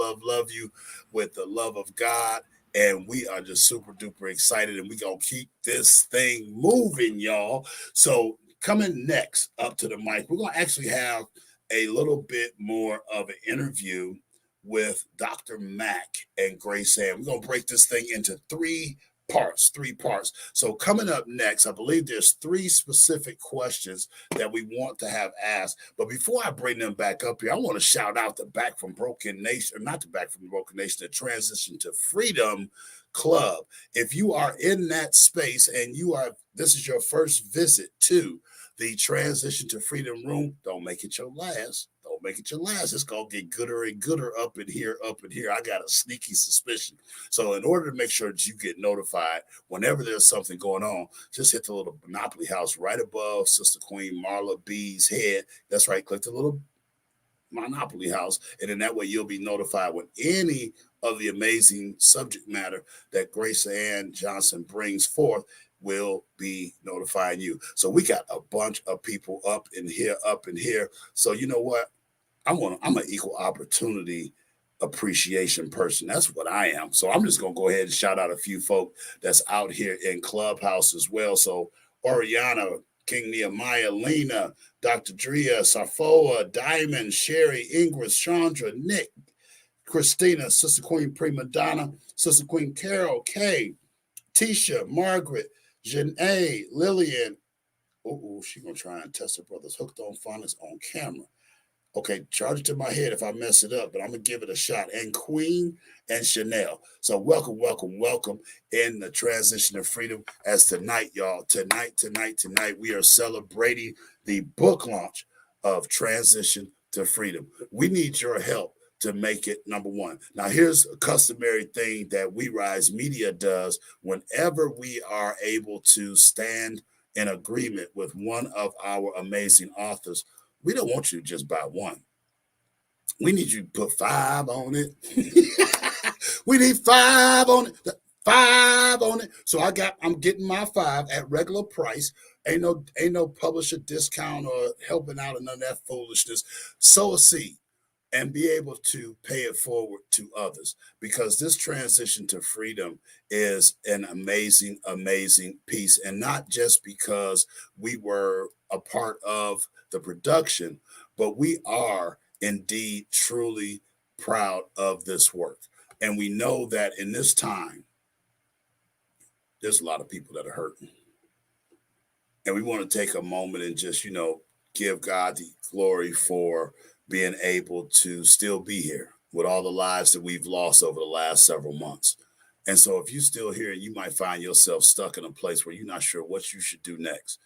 you with the love of God. And we are just super duper excited, and we gonna keep this thing moving, y'all. So coming next up to the mic, we're gonna actually have a little bit more of an interview with Dr. Mack and Grace Ann. We're gonna break this thing into three parts. So coming up next, I believe there's three specific questions that we want to have asked. But before I bring them back up here, I want to shout out the Back from Broken Nation, or not the Back from Broken Nation, the Transition to Freedom Club. If you are in that space and this is your first visit to the Transition to Freedom Room, don't make it your last. It's gonna get gooder and gooder up in here. I got a sneaky suspicion. So in order to make sure that you get notified whenever there's something going on, just hit the little Monopoly house right above Sister Queen Marla B's head. That's right, click the little Monopoly house, and then that way you'll be notified when any of the amazing subject matter that Grace Ann Johnson brings forth will be notifying you. So we got a bunch of people up in here. So you know what? I'm an equal opportunity appreciation person. That's what I am. So I'm just going to go ahead and shout out a few folk that's out here in Clubhouse as well. So Oriana, King Nehemiah, Lena, Dr. Drea, Safoa, Diamond, Sherry, Ingrid, Chandra, Nick, Christina, Sister Queen Prima Donna, Sister Queen Carol, Kay, Tisha, Margaret, Janae, Lillian. She's going to try and test her brother's Hooked on Phonics on camera. Okay, charge it to my head if I mess it up, but I'm going to give it a shot. And Queen and Chanel. So welcome in the Transition to Freedom. As tonight, y'all, tonight, we are celebrating the book launch of Transition to Freedom. We need your help to make it number one. Now, here's a customary thing that We Rise Media does whenever we are able to stand in agreement with one of our amazing authors. We don't want you to just buy one. We need you to put 5 on it. We need 5 on it. 5 on it. So I'm getting my 5 at regular price. Ain't no publisher discount or helping out or none of that foolishness. Sow a seed and be able to pay it forward to others, because this transition to freedom is an amazing, amazing piece. And not just because we were a part of the production, but we are indeed truly proud of this work. And we know that in this time, there's a lot of people that are hurting. And we want to take a moment and just, give God the glory for being able to still be here with all the lives that we've lost over the last several months. And so if you're still here, you might find yourself stuck in a place where you're not sure what you should do next.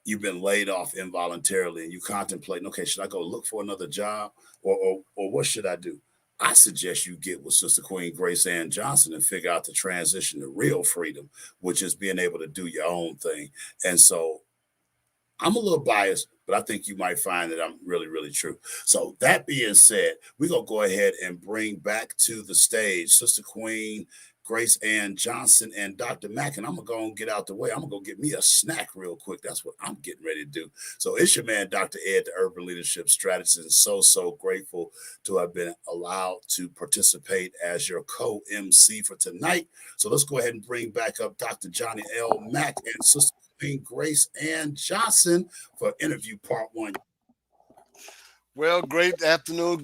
You've been laid off involuntarily and you contemplating, okay, should I go look for another job or what should I do? I suggest you get with Sister Queen Grace Ann Johnson and figure out the transition to real freedom, which is being able to do your own thing. And so I'm a little biased, but I think you might find that I'm really, really true. So that being said, we're going to go ahead and bring back to the stage Sister Queen Grace Ann Johnson and Dr. Mack, and I'm going to go and get out the way. I'm going to go get me a snack real quick. That's what I'm getting ready to do. So it's your man, Dr. Ed, the Urban Leadership Strategist, and so grateful to have been allowed to participate as your co-MC for tonight. So let's go ahead and bring back up Dr. Johnny L. Mack and Sister Queen Grace Ann Johnson for interview part 1. Well, great afternoon,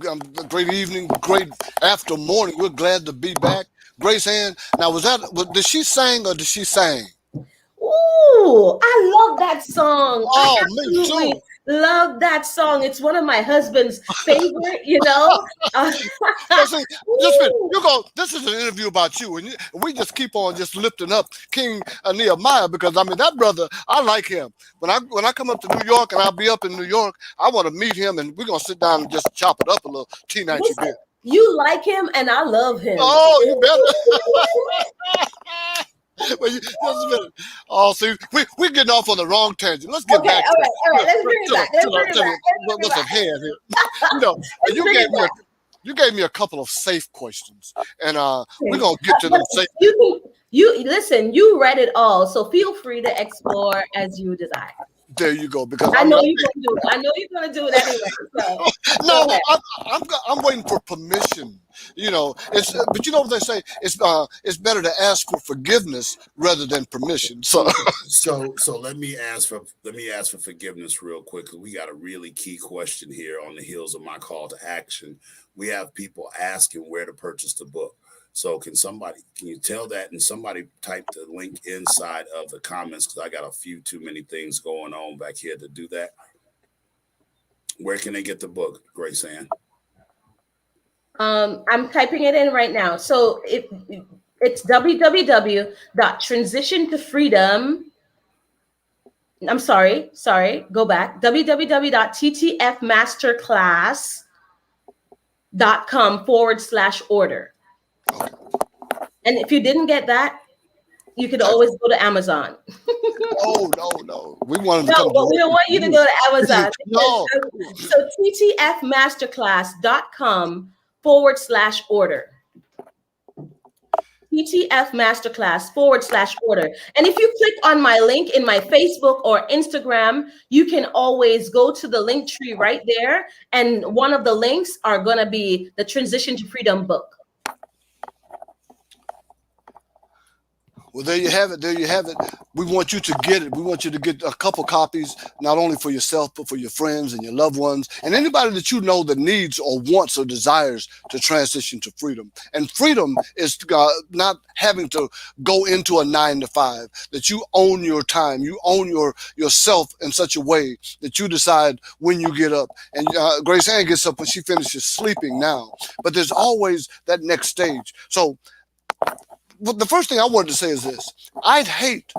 great evening, great after morning. We're glad to be back. Grace Ann, now did she sing or did she sing? Ooh, I love that song. Oh, me too. Love that song. It's one of my husband's favorite, Listen, this is an interview about you, and we just keep on just lifting up King Nehemiah, because that brother, I like him. When I come up to New York, and I'll be up in New York, I want to meet him, and we're gonna sit down and just chop it up a little teenage bit. You like him, and I love him. Oh, you better. Well, just a minute. Oh, see, we're getting off on the wrong tangent. Let's get back. All right. Let's bring it back. What's ahead here? You gave me a couple of safe questions, and we're gonna get to them safe. You listen. You read it all, so feel free to explore as you desire. There you go. Because I know you're gonna do it. I know you're gonna do it anyway. So. No, I'm waiting for permission. But you know what they say? It's better to ask for forgiveness rather than permission. So let me ask for forgiveness real quickly. We got a really key question here on the heels of my call to action. We have people asking where to purchase the book. So can you tell that, and somebody type the link inside of the comments, because I got a few too many things going on back here to do that. Where can they get the book, Grace Ann? I'm typing it in right now. So it's www.transitiontofreedom. I'm sorry. Go back. www.ttfmasterclass.com/order. And if you didn't get that, you could always go to Amazon. Oh, no. We want to but we don't want you to go to Amazon. No. So ttfmasterclass.com/order. ttfmasterclass.com/order. And if you click on my link in my Facebook or Instagram, you can always go to the link tree right there. And one of the links are going to be the Transition to Freedom book. Well, there you have it. We want you to get it. We want you to get a couple copies, not only for yourself, but for your friends and your loved ones and anybody that you know that needs or wants or desires to transition to freedom. And freedom is not having to go into a 9-to-5, that you own your time. You own yourself in such a way that you decide when you get up. And Grace Ann gets up when she finishes sleeping now. But there's always that next stage. So the first thing I wanted to say is this. I'd hate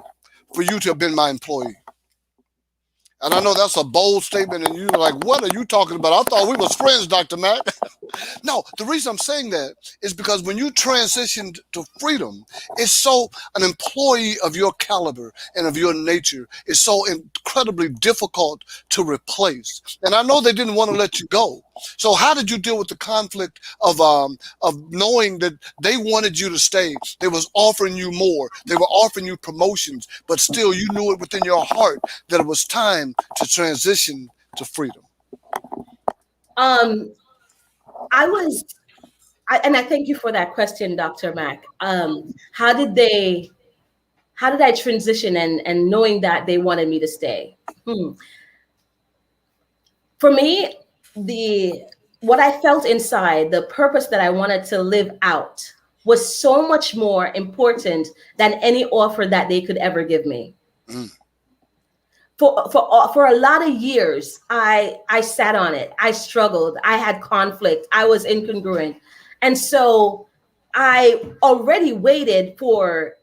for you to have been my employee. And I know that's a bold statement, and you're like, what are you talking about? I thought we was friends, Dr. Mack. No, the reason I'm saying that is because when you transitioned to freedom, it's so an employee of your caliber and of your nature is so incredibly difficult to replace. And I know they didn't want to let you go. So how did you deal with the conflict of knowing that they wanted you to stay? They was offering you more. They were offering you promotions, but still you knew it within your heart that it was time to transition to freedom. And I thank you for that question, Dr. Mack. How did I transition and knowing that they wanted me to stay? For me, what I felt inside, the purpose that I wanted to live out was so much more important than any offer that they could ever give me. For a lot of years, I sat on it. I struggled. I had conflict. I was incongruent. And so I already waited for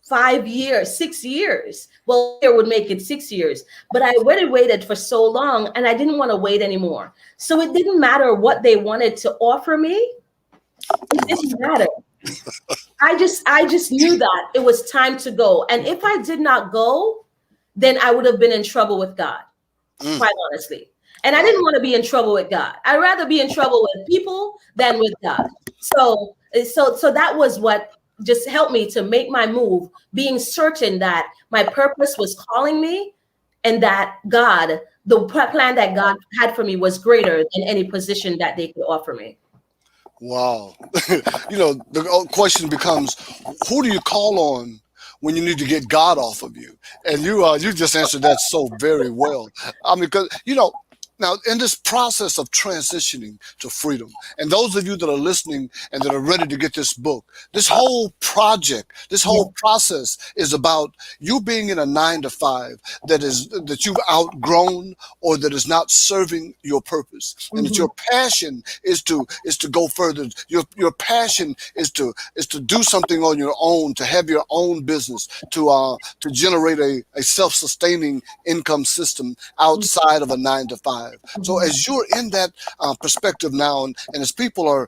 5 years, 6 years. Well, it would make it 6 years, but I already waited for so long and I didn't want to wait anymore. So it didn't matter what they wanted to offer me. It didn't matter. I just knew that it was time to go. And if I did not go, then I would have been in trouble with God, quite honestly. And I didn't want to be in trouble with God. I'd rather be in trouble with people than with God. So that was what just helped me to make my move, being certain that my purpose was calling me and that God, the plan that God had for me was greater than any position that they could offer me. Wow. The question becomes, who do you call on when you need to get God off of you? And you just answered that so very well. I mean, because, now in this process of transitioning to freedom, and those of you that are listening and that are ready to get this book, this whole project, this whole process is about you being in a 9-to-5 that you've outgrown or that is not serving your purpose, and that your passion is to go further. Your passion is to do something on your own, to have your own business, to generate a self-sustaining income system outside of a 9-to-5. So as you're in that perspective now, and as people are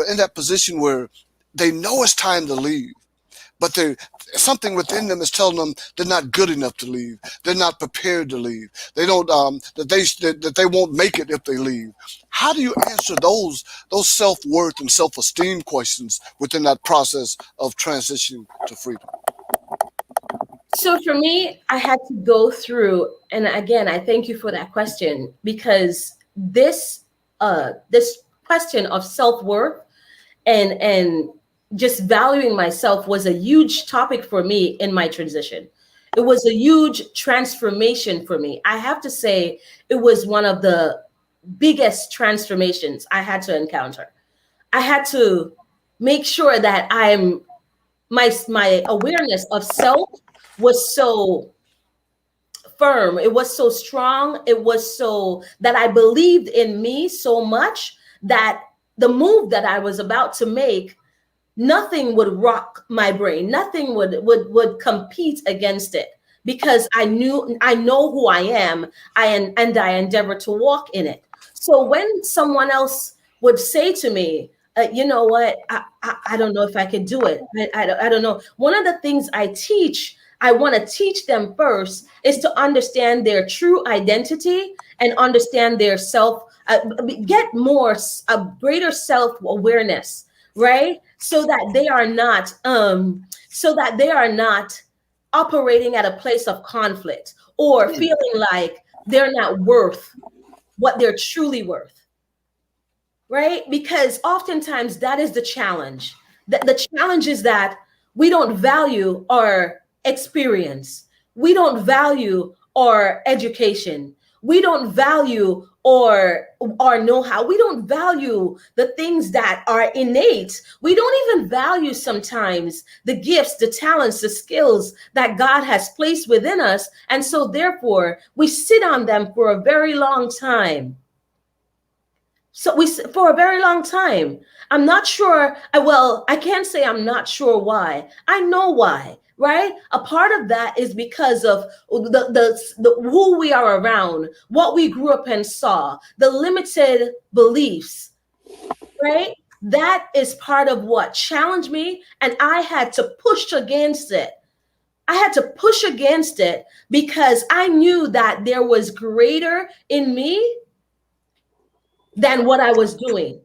in that position where they know it's time to leave, but something within them is telling them they're not good enough to leave. They're not prepared to leave. They don't that they won't make it if they leave. How do you answer those self-worth and self-esteem questions within that process of transitioning to freedom? So for me, I had to go through, and again, I thank you for that question, because this question of self-worth and just valuing myself was a huge topic for me in my transition. It was a huge transformation for me. I have to say it was one of the biggest transformations I had to encounter. I had to make sure that my awareness of self was so firm. It was so strong. It was so that I believed in me so much that the move that I was about to make, nothing would rock my brain. Nothing would compete against it, because I know who I am, and I endeavor to walk in it. So when someone else would say to me, you know what, I don't know if I could do it. I don't know. One of the things I want to teach them first is to understand their true identity and understand their self, get a greater self-awareness, right? So that they are not operating at a place of conflict or feeling like they're not worth what they're truly worth, right? Because oftentimes that is the challenge. The challenge is that we don't value our experience. We don't value our education. We don't value our know-how. We don't value the things that are innate. We don't even value sometimes the gifts, the talents, the skills that God has placed within us. And so therefore, we sit on them for a very long time. For a very long time. I'm not sure. I can't say I'm not sure why. I know why. Right? A part of that is because of the who we are around, what we grew up and saw, the limited beliefs. right? That is part of what challenged me. And I had to push against it. I had to push against it because I knew that there was greater in me than what I was doing.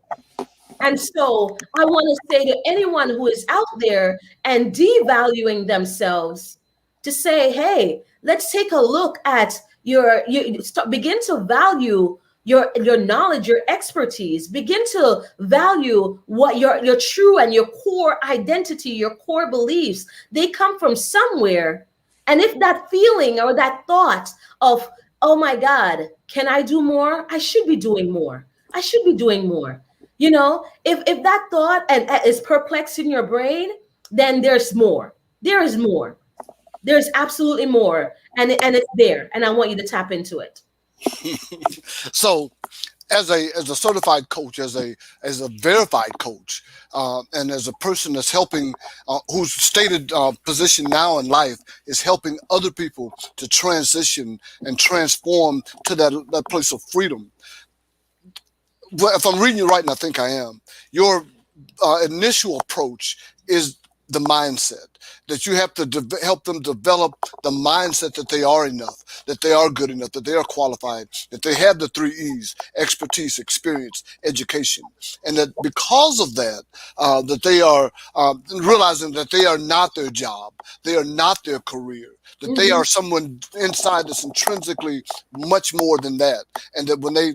And so I want to say to anyone who is out there and devaluing themselves to say, hey, let's take a look at begin to value your knowledge, your expertise, begin to value what your true and your core identity, your core beliefs, they come from somewhere. And if that feeling or that thought of, oh my God, can I do more? I should be doing more. I should be doing more. You know, if that thought is perplexing your brain, then there's more. There is more. There's absolutely more. And it's there. And I want you to tap into it. So as a certified coach, as a verified coach, and as a person that's helping, whose stated position now in life is helping other people to transition and transform to that place of freedom. Well, if I'm reading you right, and I think I am, your initial approach is the mindset that you have to help them develop the mindset that they are enough, that they are good enough, that they are qualified, that they have the 3 E's: expertise, experience, education. And that because of that, that they are realizing that they are not their job, they are not their career, that they are someone inside that's intrinsically much more than that. And that when they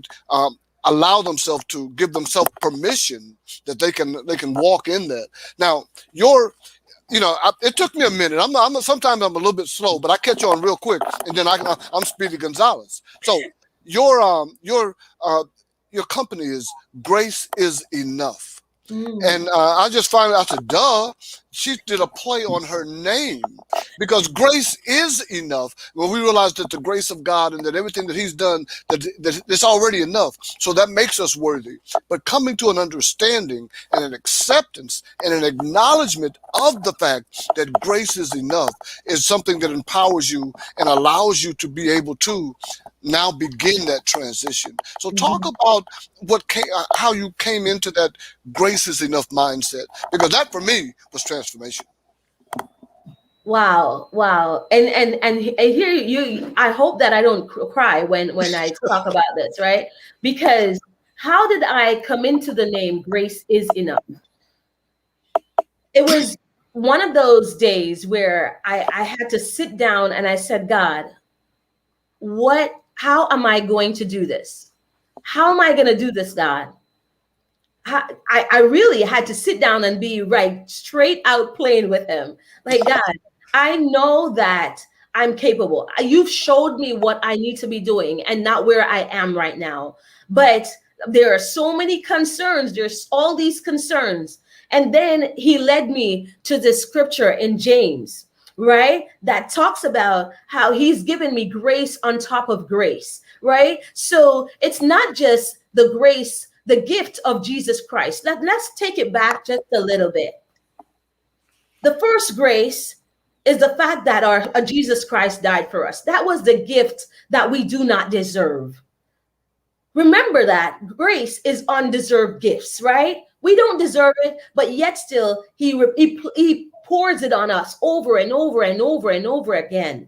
allow themselves to give themselves permission, that they can walk in that. Now, it took me a minute. Sometimes I'm a little bit slow, but I catch on real quick, and then I'm Speedy Gonzalez. So your company is Grace is Enough. And I just found out, I said, duh, she did a play on her name, because grace is enough. When we realize that the grace of God and that everything that he's done, that it's already enough. So that makes us worthy. But coming to an understanding and an acceptance and an acknowledgement of the fact that grace is enough is something that empowers you and allows you to be able to now begin that transition. So talk about how you came into that grace is enough mindset, because that for me was transformation. Wow. And here you, I hope that I don't cry when I talk about this, right? Because how did I come into the name Grace is Enough? It was one of those days where I had to sit down and I said, God, how am I going to do this? How am I going to do this, God? I really had to sit down and be straight out playing with him. Like, God, I know that I'm capable. You've showed me what I need to be doing and not where I am right now. But there are so many concerns. There's all these concerns. And then he led me to the scripture in James, right? That talks about how he's given me grace on top of grace, right? So it's not just the grace, the gift of Jesus Christ. Let's take it back just a little bit. The first grace is the fact that our Jesus Christ died for us. That was the gift that we do not deserve. Remember that grace is undeserved gifts, right? We don't deserve it, but yet still he pours it on us over and over and over and over again.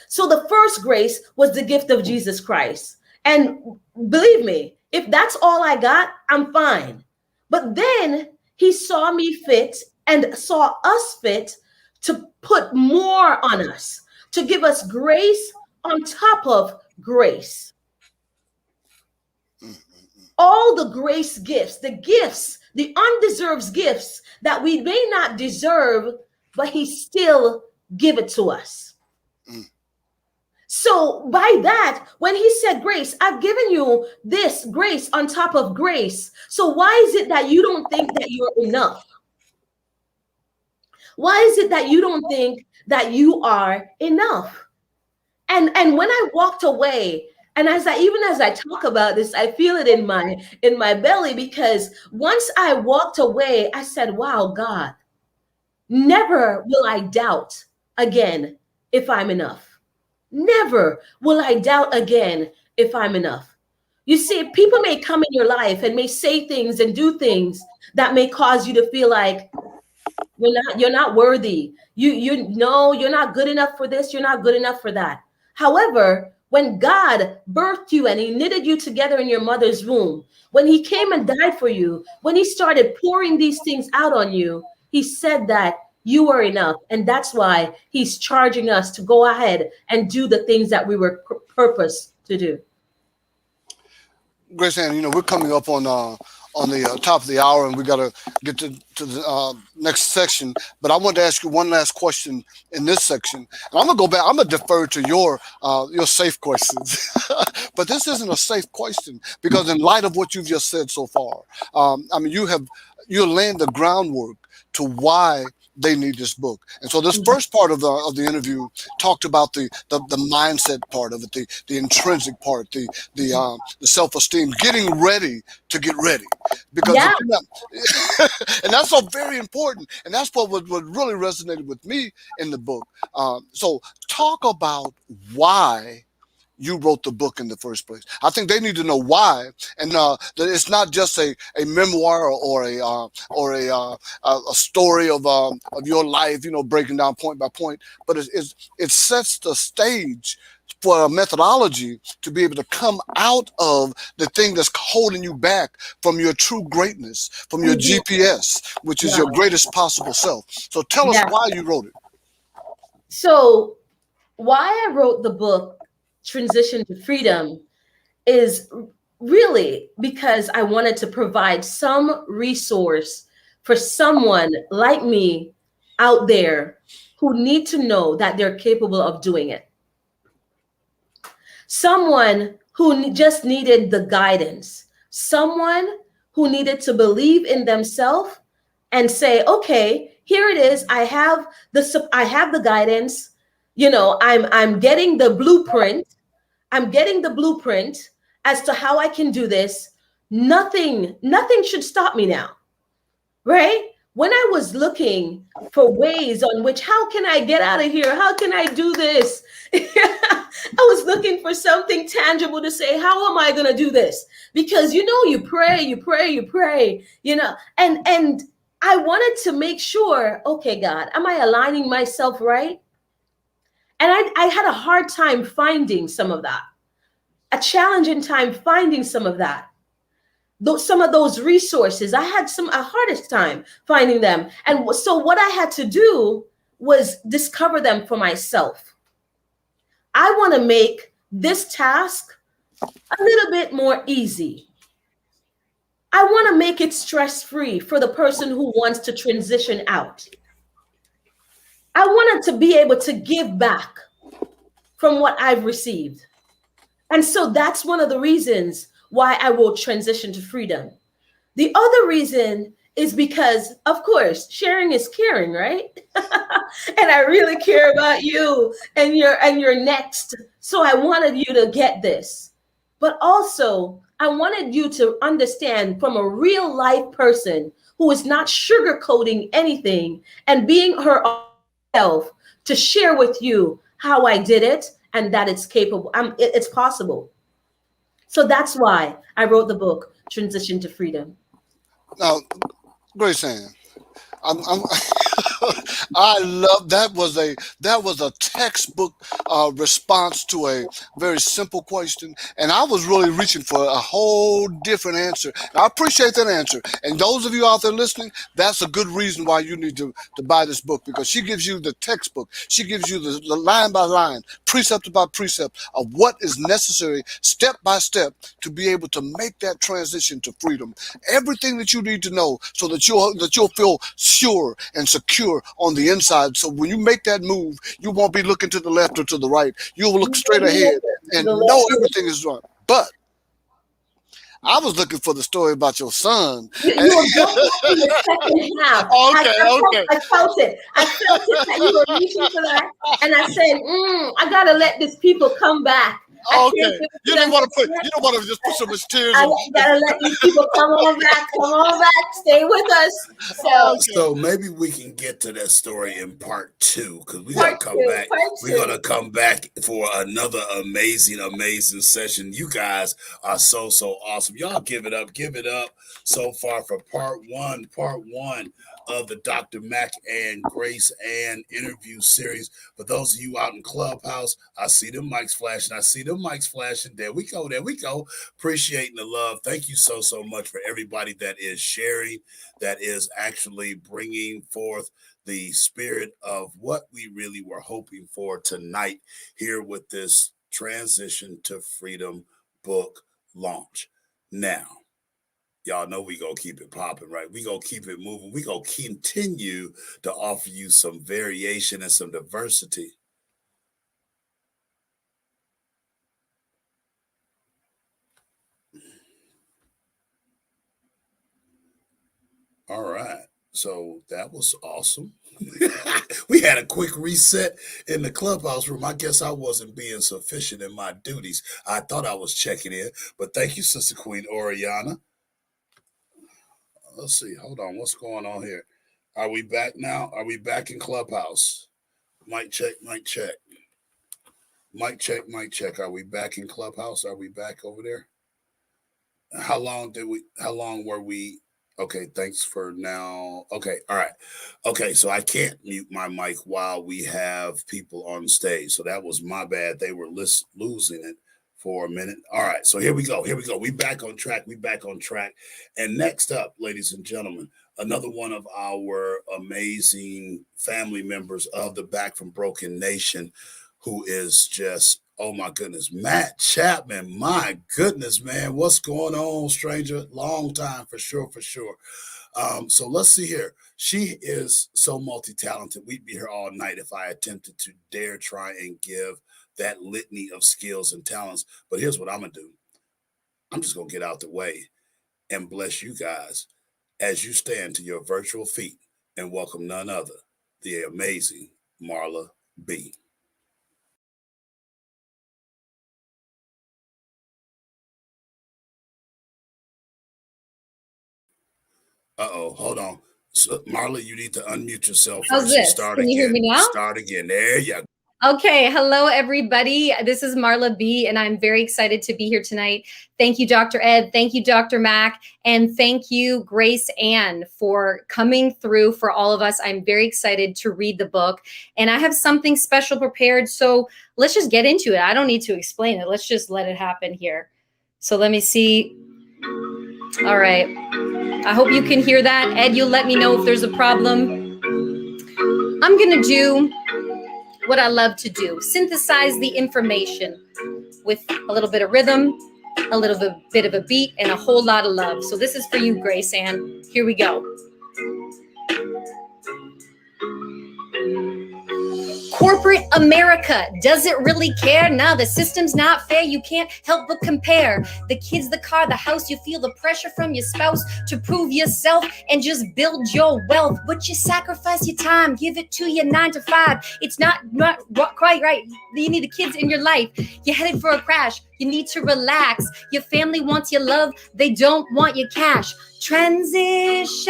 So the first grace was the gift of Jesus Christ. And believe me, if that's all I got, I'm fine. But then he saw me fit and saw us fit to put more on us, to give us grace on top of grace. All the grace gifts, the undeserved gifts that we may not deserve, but he still give it to us. So by that, when he said grace, I've given you this grace on top of grace. So why is it that you don't think that you're enough? Why is it that you don't think that you are enough? And when I walked away, and as I talk about this, I feel it in my belly, because once I walked away, I said, wow, God, never will I doubt again if I'm enough. Never will I doubt again if I'm enough. You see, people may come in your life and may say things and do things that may cause you to feel like you're not worthy. You know you're not good enough for this, you're not good enough for that. However, when God birthed you and he knitted you together in your mother's womb, when he came and died for you, when he started pouring these things out on you, he said that you are enough. And that's why he's charging us to go ahead and do the things that we were purposed to do. Grace Ann, we're coming up on the top of the hour, and we got to get to the next section. But I want to ask you one last question in this section, and I'm gonna go back. I'm gonna defer to your safe questions, but this isn't a safe question because in light of what you've just said so far, you're laying the groundwork to why they need this book. And so this first part of the interview talked about the mindset part of it, the intrinsic part, the self-esteem, getting ready to get ready. Because and that's so very important. And that's what really resonated with me in the book. So talk about why you wrote the book in the first place. I think they need to know why, and that it's not just a memoir or a story of your life, breaking down point by point, but it sets the stage for a methodology to be able to come out of the thing that's holding you back from your true greatness, from your GPS, which is your greatest possible self. So tell us why you wrote it. So why I wrote the book Transition to Freedom is really because I wanted to provide some resource for someone like me out there who need to know that they're capable of doing it. Someone who just needed the guidance, someone who needed to believe in themselves and say, okay, here it is. I have the guidance. I'm getting the blueprint. I'm getting the blueprint as to how I can do this. Nothing should stop me now, right? When I was looking for ways on which, how can I get out of here? How can I do this? I was looking for something tangible to say, how am I going to do this? Because, you pray, and I wanted to make sure, okay, God, am I aligning myself right? And I had a hard time finding some of that, a challenging time finding some of that. Some of those resources, I had a hardest time finding them. And so what I had to do was discover them for myself. I want to make this task a little bit more easy. I want to make it stress-free for the person who wants to transition out. I wanted to be able to give back from what I've received. And so that's one of the reasons why I wrote Transition to Freedom. The other reason is because, of course, sharing is caring, right? And I really care about you and your next. So I wanted you to get this. But also, I wanted you to understand from a real life person who is not sugarcoating anything and being her own self to share with you how I did it and that it's capable. It's possible. So that's why I wrote the book, Transition to Freedom. Now, Grace Ann, I love that was a textbook response to a very simple question, and I was really reaching for a whole different answer. And I appreciate that answer, and those of you out there listening, that's a good reason why you need to buy this book, because she gives you the textbook. She gives you the line by line, precept by precept of what is necessary, step by step, to be able to make that transition to freedom. Everything that you need to know so that you'll feel sure and secure on the inside. So when you make that move, you won't be looking to the left or to the right. You'll look straight ahead and know everything is right. But I was looking for the story about your son. You were going in the second half. Okay. I felt it that you were reaching for that. And I said, I got to let these people come back Oh, okay. You don't want to just put so much tears I on. gotta let these people come on back, stay with us. So, So maybe we can get to that story in part 2 because we're gonna come back. We're gonna come back for another amazing session. You guys are so awesome. Y'all give it up so far for part one of the Dr. Mac and Grace Ann interview series. For those of you out in Clubhouse, I see them mics flashing. There we go. Appreciating the love. Thank you so much for everybody that is sharing, that is actually bringing forth the spirit of what we really were hoping for tonight here with this Transition to Freedom book launch. Now, y'all know we gonna keep it popping, right? We gonna keep it moving. We gonna continue to offer you some variation and some diversity. All right. So that was awesome. We had a quick reset in the Clubhouse room. I guess I wasn't being sufficient in my duties. I thought I was checking in, but thank you, Sister Queen Oriana. Let's see. Hold on. What's going on here? Are we back now? Are we back in Clubhouse? Mic check. Mic check. Are we back in Clubhouse? Are we back over there? How long were we? Okay, thanks for now. Okay, all right. Okay, so I can't mute my mic while we have people on stage. So that was my bad. They were losing it for a minute. All right, so here we go. We back on track. And next up, ladies and gentlemen, another one of our amazing family members of the Back from Broken Nation, who is just, oh my goodness, Matt Chapman. My goodness, man, what's going on, stranger? Long time for sure. So let's see here. She is so multi-talented. We'd be here all night if I attempted to dare try and give that litany of skills and talents. But here's what I'm gonna do. I'm just gonna get out the way and bless you guys as you stand to your virtual feet and welcome none other, the amazing Marla B. Hold on. So, Marla, you need to unmute yourself. How's this? Can you hear me now? Start again. There you go. Okay. Hello, everybody. This is Marla B, and I'm very excited to be here tonight. Thank you, Dr. Ed. Thank you, Dr. Mac. And thank you, Grace Ann, for coming through for all of us. I'm very excited to read the book, and I have something special prepared. So let's just get into it. I don't need to explain it. Let's just let it happen here. So let me see. All right. I hope you can hear that. Ed, you'll let me know if there's a problem. I'm going to do what I love to do, synthesize the information with a little bit of rhythm, a little bit of a beat, and a whole lot of love. So this is for you, Grace Ann. Here we go. Corporate America, does it really care? Nah, the system's not fair. You can't help but compare. The kids, the car, the house, you feel the pressure from your spouse to prove yourself and just build your wealth. But you sacrifice your time, give it to your 9 to 5. It's not quite right. You need the kids in your life. You're headed for a crash. You need to relax. Your family wants your love. They don't want your cash. Transition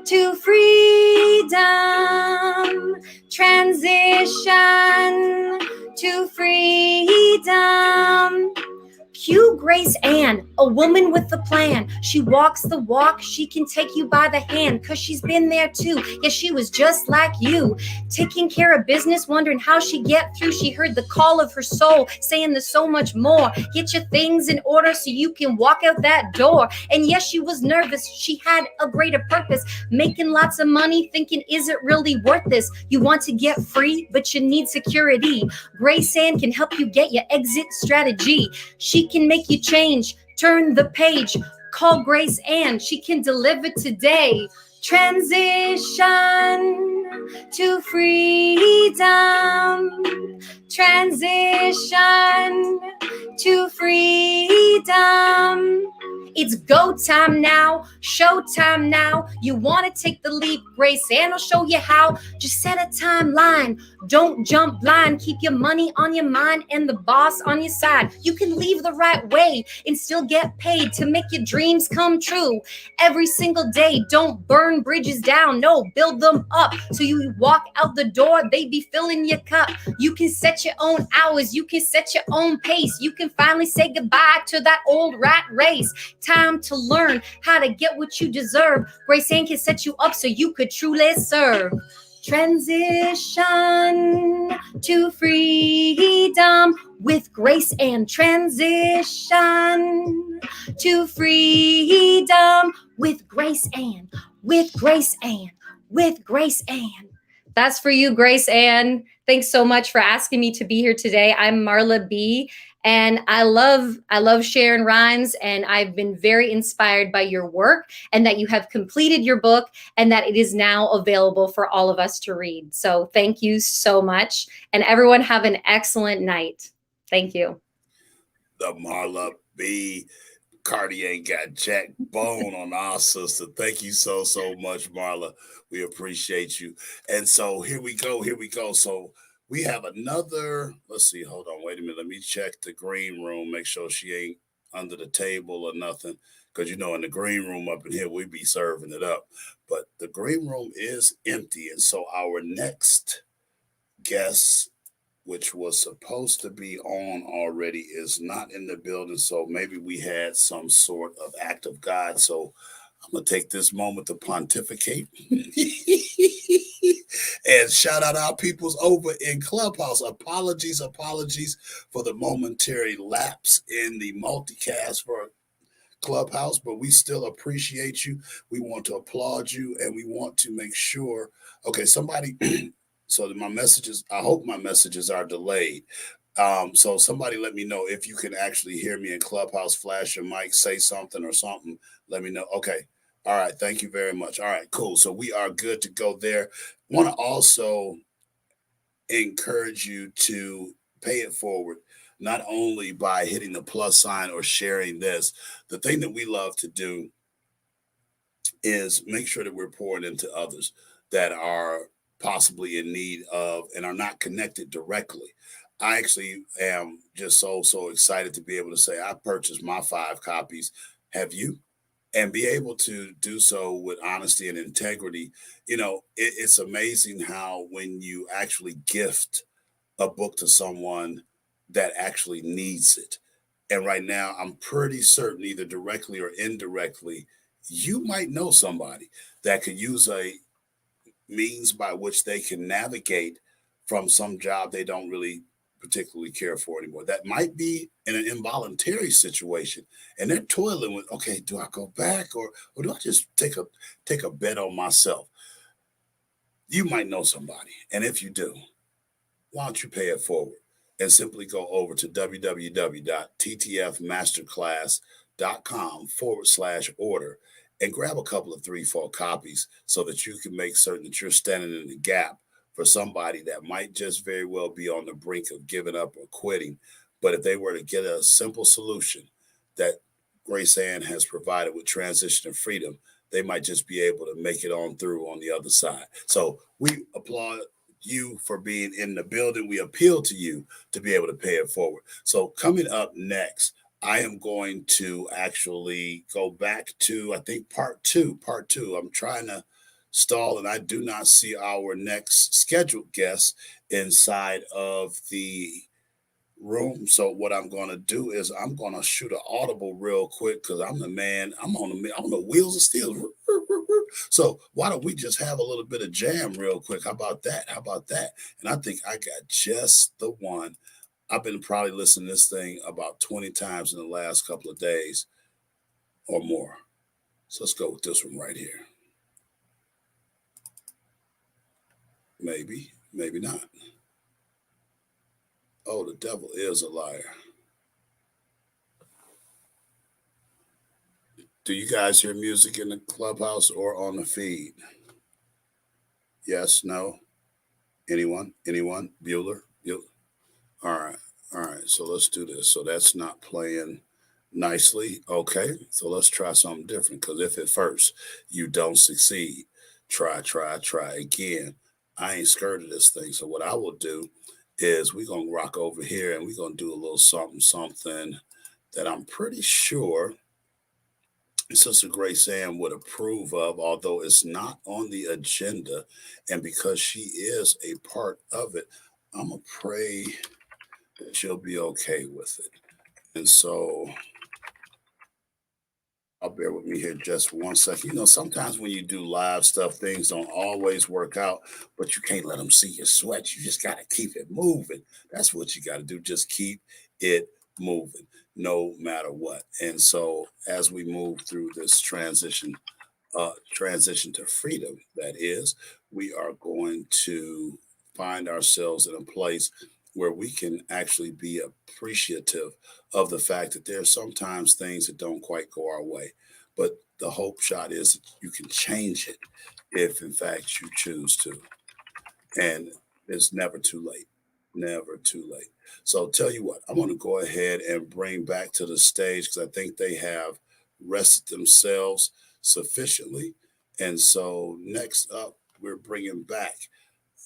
to freedom. Transition to freedom. Cue Grace Ann, a woman with a plan. She walks the walk, she can take you by the hand, cause she's been there too. Yeah, she was just like you, taking care of business, wondering how she'd get through. She heard the call of her soul, saying there's so much more. Get your things in order so you can walk out that door. And yes, she was nervous. She had a greater purpose, making lots of money, thinking, is it really worth this? You want to get free, but you need security. Grace Ann can help you get your exit strategy. She can make you change, turn the page. Call Grace Ann. She can deliver today. Transition to freedom. Transition to freedom. It's go time now, show time now. You want to take the leap, Grace Ann will show you how. Just set a timeline, don't jump blind. Keep your money on your mind and the boss on your side. You can leave the right way and still get paid to make your dreams come true every single day. Don't burn bridges down, no, build them up. So you walk out the door, they be filling your cup. You can set your own hours, you can set your own pace. You can finally say goodbye to that old rat race. Time to learn how to get what you deserve. Grace Ann can set you up so you could truly serve. Transition to freedom with Grace Ann. Transition to freedom with Grace Ann. With Grace Ann. With Grace Ann. That's for you, Grace Ann. Thanks so much for asking me to be here today. I'm Marla B. And I love sharing rhymes, and I've been very inspired by your work and that you have completed your book and that it is now available for all of us to read. So thank you so much. And everyone have an excellent night. Thank you. The Marla B. Cardi ain't got jack bone on our sister. Thank you so much, Marla. We appreciate you. And so here we go. So we have another, let's see, hold on, wait a minute. Let me check the green room, make sure she ain't under the table or nothing. Because, in the green room up in here, we be serving it up. But the green room is empty. And so our next guest, which was supposed to be on already, is not in the building. So maybe we had some sort of act of God. So I'm going to take this moment to pontificate and shout out our peoples over in Clubhouse. Apologies for the momentary lapse in the multicast for Clubhouse, but we still appreciate you. We want to applaud you, and we want to make sure, okay, somebody, so that my messages, I hope my messages are delayed. So somebody let me know if you can actually hear me in Clubhouse, flash your mic, say something or something. Let me know. Okay. All right. Thank you very much. All right, cool. So we are good to go there. Want to also encourage you to pay it forward, not only by hitting the plus sign or sharing this. The thing that we love to do is make sure that we're pouring into others that are possibly in need of and are not connected directly. I actually am just so excited to be able to say I purchased my 5 copies. Have you? And be able to do so with honesty and integrity. It's amazing how when you actually gift a book to someone that actually needs it. And right now, I'm pretty certain, either directly or indirectly, you might know somebody that could use a means by which they can navigate from some job they don't really particularly care for anymore. That might be in an involuntary situation, and they're toiling with, okay, do I go back or do I just take a bet on myself? You might know somebody, and if you do, why don't you pay it forward and simply go over to www.ttfmasterclass.com/order and grab a couple of 3-4 copies so that you can make certain that you're standing in the gap for somebody that might just very well be on the brink of giving up or quitting. But if they were to get a simple solution that Grace Ann has provided with Transition to Freedom, they might just be able to make it on through on the other side. So we applaud you for being in the building. We appeal to you to be able to pay it forward. So coming up next, I am going to actually go back to, I think, part two. I'm trying to stall, and I do not see our next scheduled guest inside of the room. So what I'm going to do is I'm going to shoot an audible real quick because I'm the man. I'm on the wheels of steel. So why don't we just have a little bit of jam real quick? How about that? And I think I got just the one. I've been probably listening to this thing about 20 times in the last couple of days or more. So let's go with this one right here. Maybe not. Oh, the devil is a liar. Do you guys hear music in the clubhouse or on the feed? Yes, no? Anyone? Anyone? Bueller? All right. All right. So let's do this. So that's not playing nicely. Okay. So let's try something different. Because if at first you don't succeed, try again. I ain't scared of this thing. So what I will do is we're going to rock over here and we're going to do a little something that I'm pretty sure Sister Grace Ann would approve of, although it's not on the agenda. And because she is a part of it, I'm going to pray that she'll be okay with it. And so I'll bear with me here just 1 second. You know, sometimes when you do live stuff, things don't always work out, but you can't let them see you sweat. You just got to keep it moving. That's what you got to do. Just keep it moving, no matter what. And so as we move through this transition to freedom, that is, we are going to find ourselves in a place where we can actually be appreciative of the fact that there are sometimes things that don't quite go our way. But the hope shot is that you can change it if, in fact, you choose to. And it's never too late. Never too late. So I'll tell you what, I'm going to go ahead and bring back to the stage because I think they have rested themselves sufficiently. And so next up, we're bringing back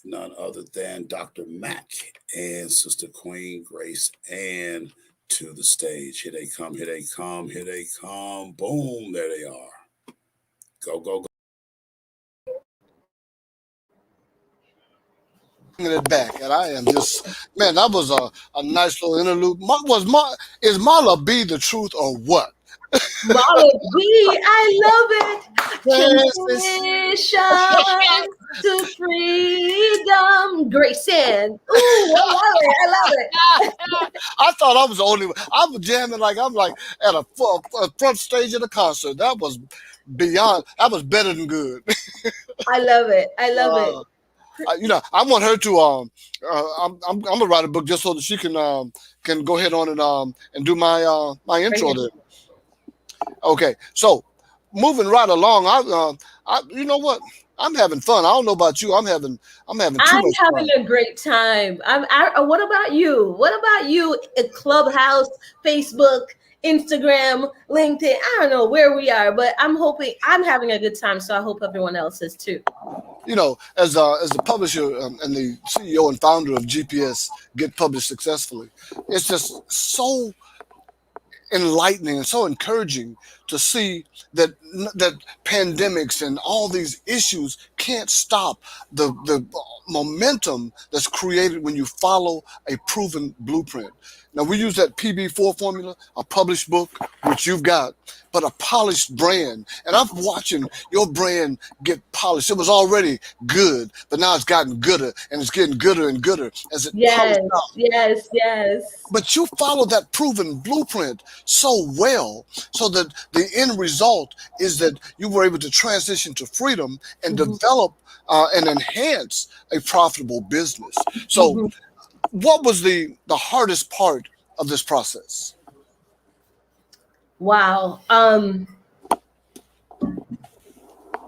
none other than Dr. Mack and Sister Queen Grace Ann to the stage. Here they come, here they come, here they come. Boom, there they are. Go, go, go. Bringing it back, and I am just, man, that was a nice little interlude. Is Marla B the truth or what? Marla B, I love it. Yes, Transition to freedom. Grace Ann. Ooh, I love it. I thought I was the only one. I was jamming like I'm like at a front stage of the concert. That was beyond. That was better than good. I love it. I love it. You know, I want her to. I'm gonna write a book just so that she can go ahead on and do my my intro there. Okay, so moving right along, I you know what? I'm having fun. I don't know about you. I'm having too much fun. A great time. What about you? What about you? Clubhouse, Facebook, Instagram, LinkedIn. I don't know where we are, but I'm having a good time. So I hope everyone else is too. You know, as the publisher and the CEO and founder of GPS Get Published Successfully, it's just so enlightening and so encouraging to see that pandemics and all these issues can't stop the momentum that's created when you follow a proven blueprint. Now, we use that PB4 formula, a published book, which you've got, but a polished brand. And I'm watching your brand get polished. It was already good, but now it's gotten gooder, and it's getting gooder and gooder as it Yes. But you follow that proven blueprint so well, so that the end result is that you were able to transition to freedom and develop and enhance a profitable business. So what was the hardest part of this process? Wow.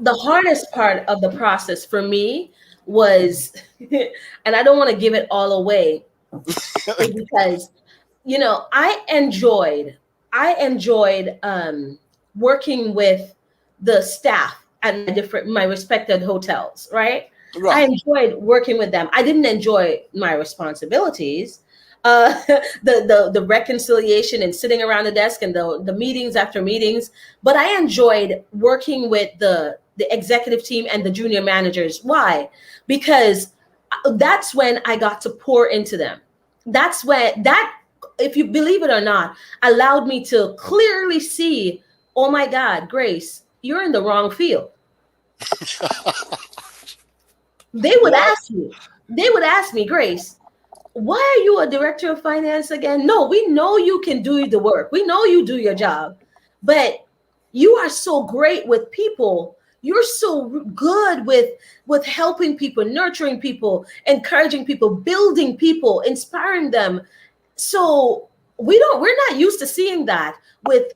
The hardest part of the process for me was, and I don't want to give it all away, because, you know, I enjoyed working with the staff at my respected hotels, right? I enjoyed working with them. I didn't enjoy my responsibilities, the reconciliation and sitting around the desk and the meetings after meetings. But I enjoyed working with the executive team and the junior managers. Why? Because that's when I got to pour into them. That's when if you believe it or not, allowed me to clearly see, oh my God, Grace, you're in the wrong field. They would ask me, Grace, why are you a director of finance again? No, we know you can do the work. We know you do your job, but you are so great with people. You're so good with helping people, nurturing people, encouraging people, building people, inspiring them. So we're not used to seeing that with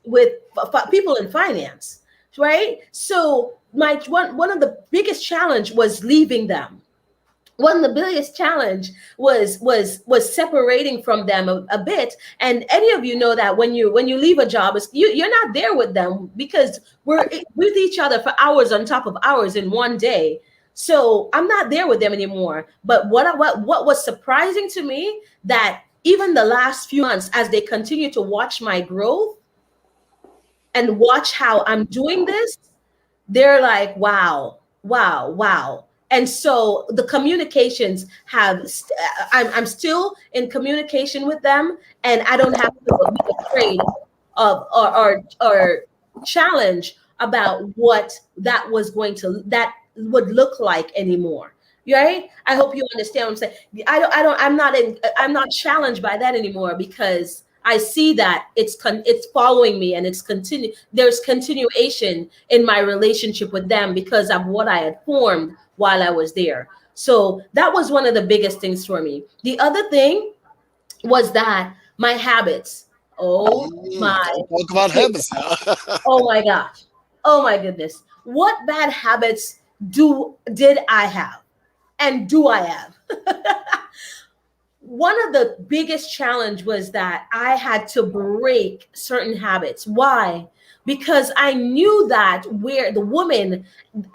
people in finance, right? So one of the biggest challenge was leaving them. One of the biggest challenge was separating from them a bit. And any of you know that when you leave a job, you're not there with them, because we're with each other for hours on top of hours in one day. So I'm not there with them anymore. But what was surprising to me, that even the last few months, as they continue to watch my growth and watch how I'm doing this, they're like, wow, wow, wow. And so the communications I'm still in communication with them, and I don't have to be afraid of or challenge about what that would look like anymore. Right? I hope you understand what I'm saying. I'm not challenged by that anymore, because I see that it's following me, and there's continuation in my relationship with them because of what I had formed while I was there. So that was one of the biggest things for me. The other thing was that my habits. Oh my. Talk about habits. Oh my gosh. Oh my goodness. What bad habits did I have? And do I have? One of the biggest challenge was that I had to break certain habits. Why? Because I knew that where the woman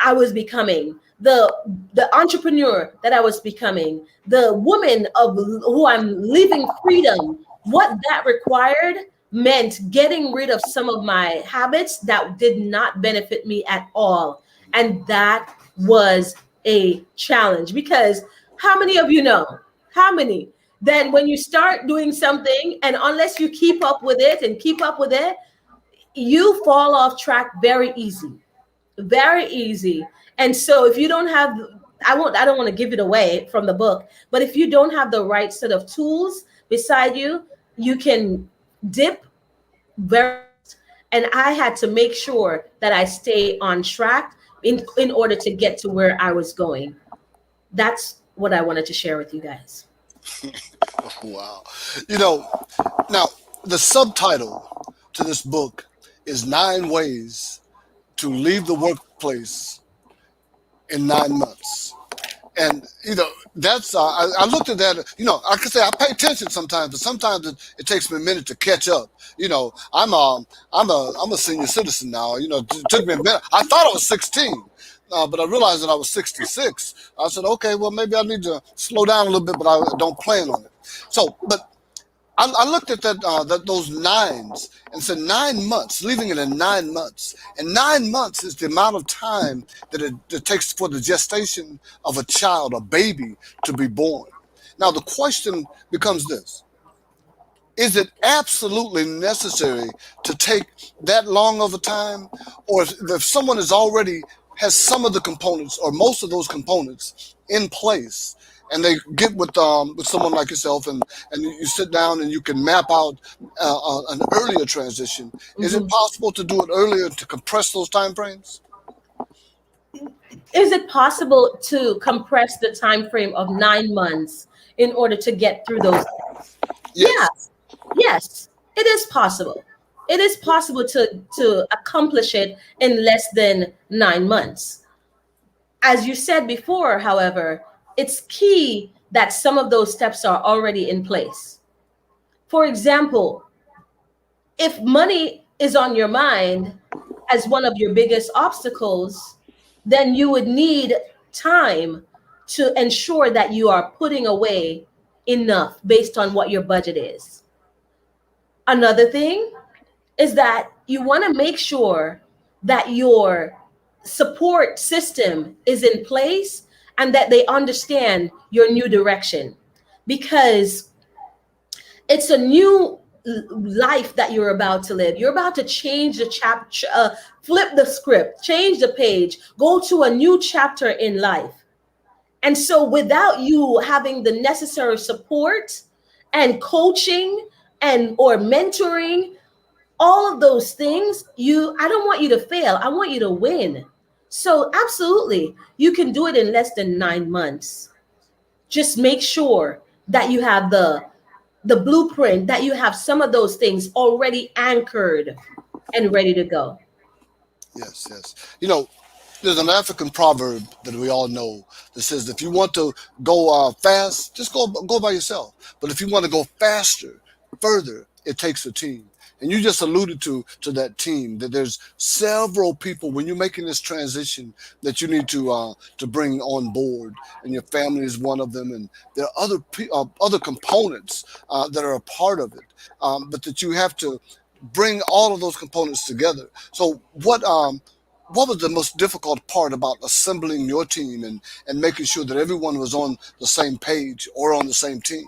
I was becoming, the entrepreneur that I was becoming, the woman of who I'm living freedom, what that required meant getting rid of some of my habits that did not benefit me at all. And that was a challenge, because how many of you know? How many? Then when you start doing something, and unless you keep up with it, you fall off track very easy. And so if you don't have, I don't want to give it away from the book, but if you don't have the right set of tools beside you, you can dip very. And I had to make sure that I stay on track in order to get to where I was going. That's what I wanted to share with you guys. Wow. Now the subtitle to this book is 9 Ways to Leave the Workplace in 9 Months. And that's I looked at that. I can say I pay attention sometimes, but sometimes it takes me a minute to catch up. I'm a senior citizen now. It took me a minute. I thought I was 16, but I realized that I was 66. I said, okay, well maybe I need to slow down a little bit, but I don't plan on it. So, but I looked at those nines and said 9 months, leaving it in 9 months. And 9 months is the amount of time that it takes for the gestation of a child, a baby, to be born. Now, the question becomes this. Is it absolutely necessary to take that long of a time? Or if someone has some of the components or most of those components in place, and they get with someone like yourself, and you sit down and you can map out an earlier transition. Mm-hmm. Is it possible to do it earlier, to compress those time frames? Is it possible to compress the time frame of 9 months in order to get through those things? Yes, it is possible. It is possible to accomplish it in less than 9 months. As you said before, however, it's key that some of those steps are already in place. For example, if money is on your mind as one of your biggest obstacles, then you would need time to ensure that you are putting away enough based on what your budget is. Another thing is that you want to make sure that your support system is in place and that they understand your new direction, because it's a new life that you're about to live. You're about to change the chapter, flip the script, change the page, go to a new chapter in life. And so without you having the necessary support and coaching or mentoring, all of those things, I don't want you to fail. I want you to win. So absolutely, you can do it in less than 9 months. Just make sure that you have the the blueprint, that you have some of those things already anchored and ready to go. Yes, yes. You know, there's an African proverb that we all know that says, if you want to go fast, just go by yourself. But if you want to go faster, further, it takes a team. And you just alluded to that team, that there's several people when you're making this transition that you need to bring on board, and your family is one of them, and there are other components that are a part of it, but that you have to bring all of those components together. So what was the most difficult part about assembling your team and making sure that everyone was on the same page or on the same team?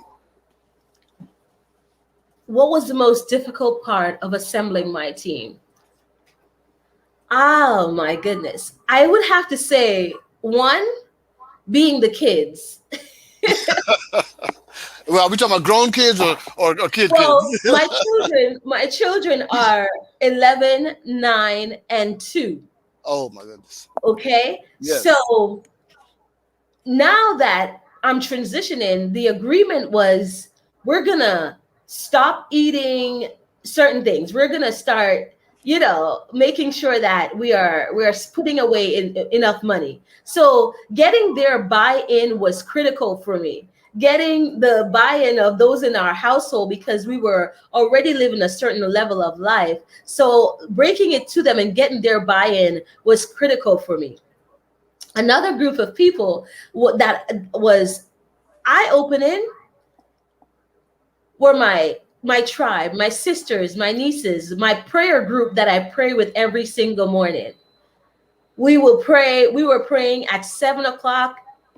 What was the most difficult part of assembling my team? Oh my goodness. I would have to say, one, being the kids. Well, are we talking about grown kids or kids? Well, my children are 11, 9, and 2. Oh my goodness. Okay. Yes. So now that I'm transitioning, the agreement was we're gonna stop eating certain things. We're gonna start, making sure that we're putting away enough money. So getting their buy-in was critical for me. Getting the buy-in of those in our household, because we were already living a certain level of life. So breaking it to them and getting their buy-in was critical for me. Another group of people that was eye-opening were my tribe, my sisters, my nieces, my prayer group that I pray with every single morning. We were praying at 7:00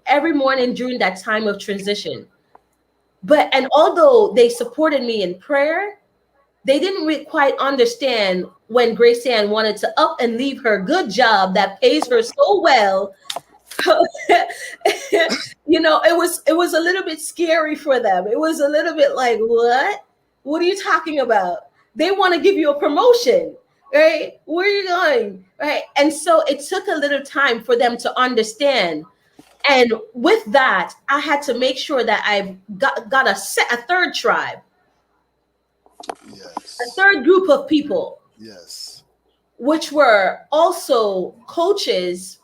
every morning during that time of transition. And although they supported me in prayer, they didn't really quite understand when Grace Ann wanted to up and leave her good job that pays her so well. It was a little bit scary for them. It was a little bit like, what are you talking about? They want to give you a promotion, right? Where are you going? Right. And so it took a little time for them to understand. And with that, I had to make sure that I got a third tribe. Yes. A third group of people. Yes. Which were also coaches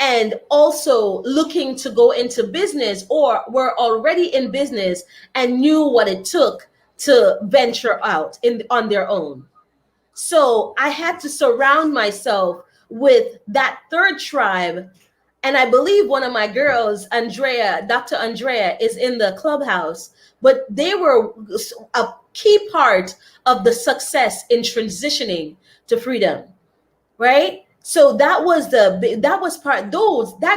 and also looking to go into business, or were already in business and knew what it took to venture out on their own. So I had to surround myself with that third tribe. And I believe one of my girls, Dr. Andrea, is in the clubhouse, but they were a key part of the success in transitioning to freedom, right? So that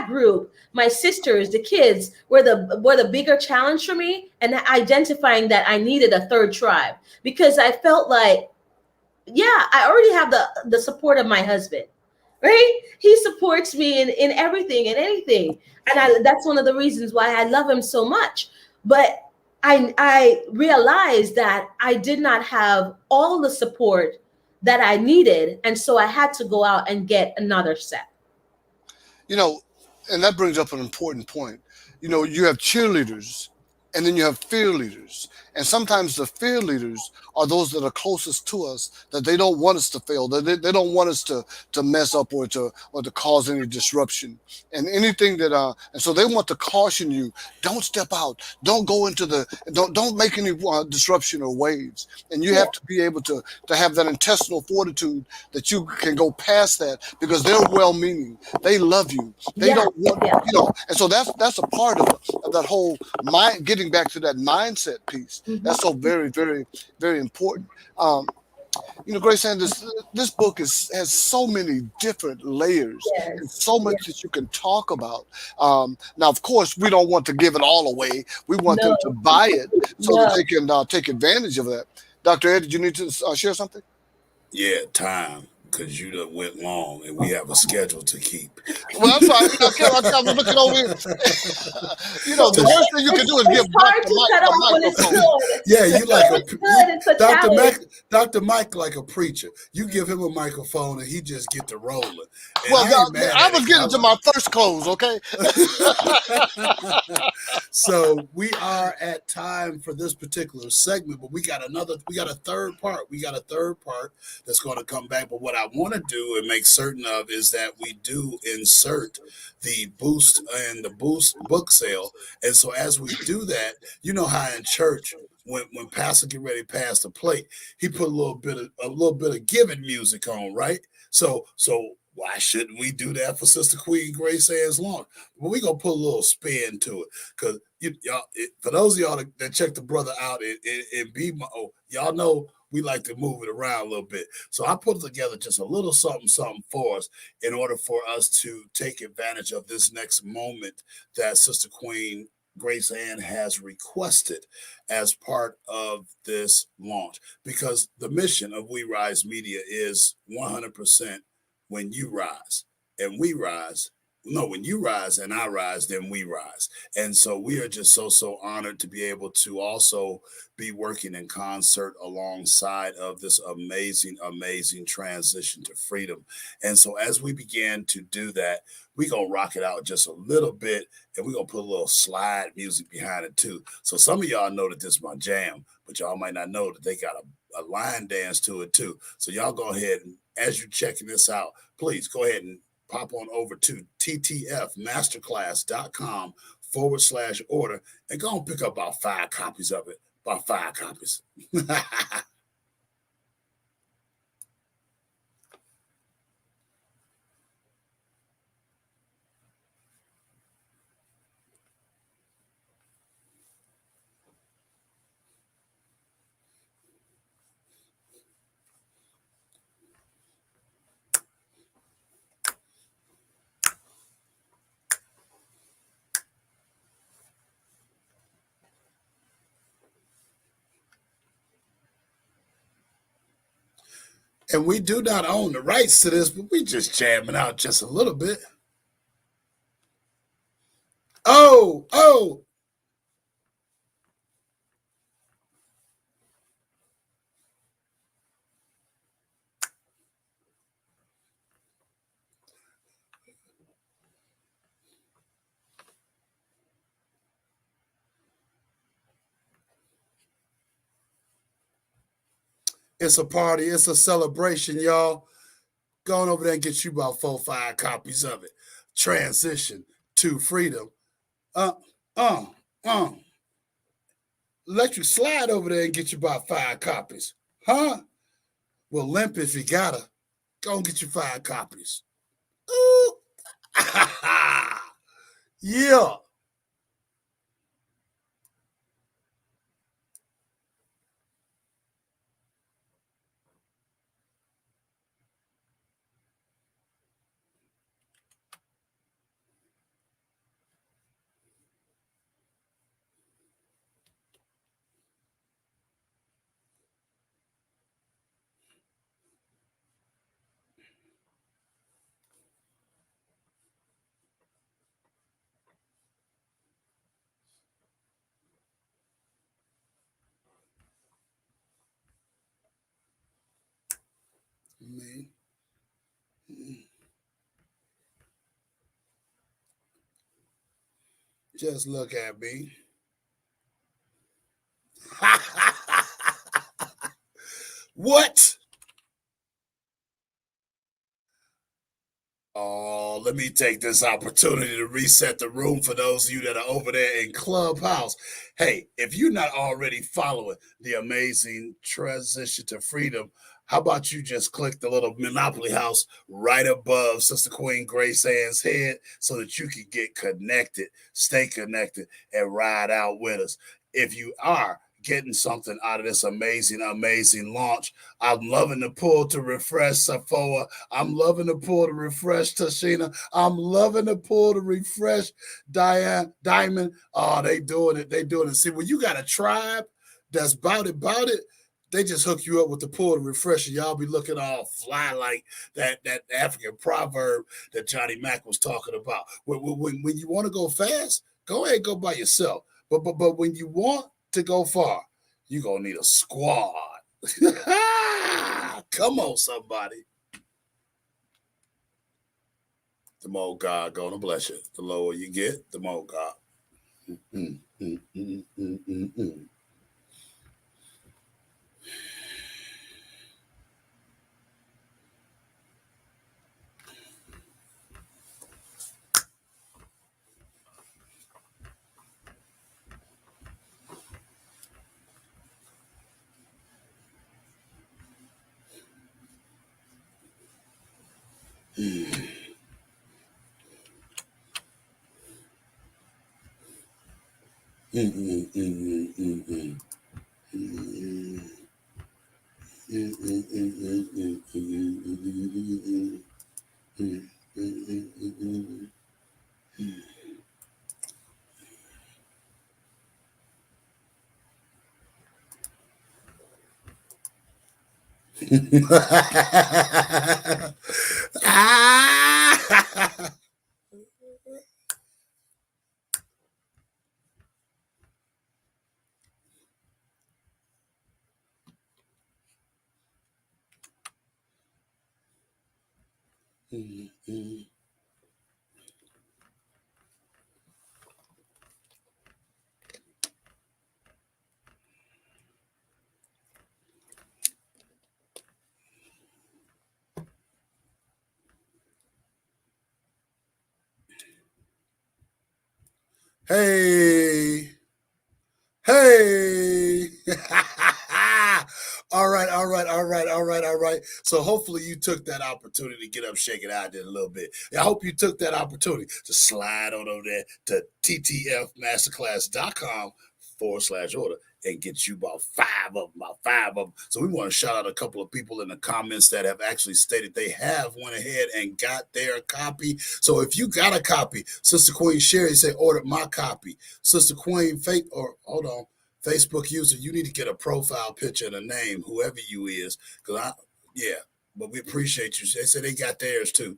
group, my sisters, the kids, were the bigger challenge for me, and identifying that I needed a third tribe, because I felt like, I already have the support of my husband. Right? He supports me in everything and anything. And that's one of the reasons why I love him so much. But I realized that I did not have all the support that I needed. And so I had to go out and get another set. And that brings up an important point. You have cheerleaders, and then you have fear leaders. And sometimes the fear leaders are those that are closest to us, that they don't want us to fail, that they don't want us to mess up or to cause any disruption. And anything that and so they want to caution you, don't step out, don't go into don't make any disruption or waves. And you have to be able to have that intestinal fortitude that you can go past that, because they're well-meaning, they love you, they don't want and so that's a part of that whole mind, getting back to that mindset piece. That's so very, very, very important. Grace Ann, this book has so many different layers and so much that you can talk about. Now, of course, we don't want to give it all away. We want them to buy it so that they can take advantage of that. Dr. Ed, did you need to share something? Yeah, time. Because you done went long and we have a schedule to keep. Well, I'm sorry. I'm looking over here. The worst thing you can do is give back the microphone. Yeah, you like Dr. Mike like a preacher. You give him a microphone and he just get to rolling. And I was getting to my first close, okay? So we are at time for this particular segment, but we got a third part. We got a third part that's going to come back. But what I want to do and make certain of is that we do insert the boost and the boost book sale. And so as we do that, you know how in church, when Pastor get ready to pass the plate, he put a little bit of giving music on, right? So why shouldn't we do that for Sister Queen Grace Ann's launch? Well, we're going to put a little spin to it because y'all, for those of y'all that check the brother out and be y'all know we like to move it around a little bit. So I put together just a little something for us in order for us to take advantage of this next moment that Sister Queen Grace Ann has requested as part of this launch, because the mission of We Rise Media is 100% when you rise and we rise. No, when you rise and I rise, then we rise. And so we are just so honored to be able to also be working in concert alongside of this amazing transition to freedom. And so as we begin to do that, we're going to rock it out just a little bit, and we're going to put a little slide music behind it too. So some of y'all know that this is my jam, but y'all might not know that they got a line dance to it too. So y'all go ahead and as you're checking this out, please go ahead and pop on over to ttfmasterclass.com/order and go and pick up about 5 copies of it. About 5 copies. And we do not own the rights to this, but we just jamming out just a little bit. Oh. It's a party. It's a celebration, y'all. Go on over there and get you about 4 or 5 copies of it. Transition to freedom. Let you slide over there and get you about 5 copies. Huh? Well, limp if you gotta. Go and get you 5 copies. Ooh. Yeah. Me. Just look at me. What? Oh, let me take this opportunity to reset the room for those of you that are over there in Clubhouse. Hey, if you're not already following the amazing transition to freedom, how about you just click the little Monopoly house right above Sister Queen Grace Ann's head so that you can get connected, stay connected, and ride out with us. If you are getting something out of this amazing launch, I'm loving the pull to refresh Safoa. I'm loving the pull to refresh Tashina. I'm loving the pull to refresh Diamond. Oh, they doing it. See, when you got a tribe that's about it, they just hook you up with the pull to refresh, and y'all be looking all fly like that African proverb that Johnny Mack was talking about. When you want to go fast, go ahead and go by yourself. But when you want to go far, you're going to need a squad. Come on, somebody. The more God going to bless you. The lower you get, the more God. Mm, mm, mm, mm, mm. Ah! Hey, hey. All right, all right, all right, all right, all right. So hopefully you took that opportunity to get up, shake it out there a little bit. I hope you took that opportunity to slide on over there to ttfmasterclass.com/order and get you about five of them. So we want to shout out a couple of people in the comments that have actually stated they have went ahead and got their copy. So if you got a copy, Sister Queen Sherry said, ordered my copy. Sister Queen Faith, or hold on, Facebook user, you need to get a profile picture and a name, whoever you is, because but we appreciate you. They said they got theirs too.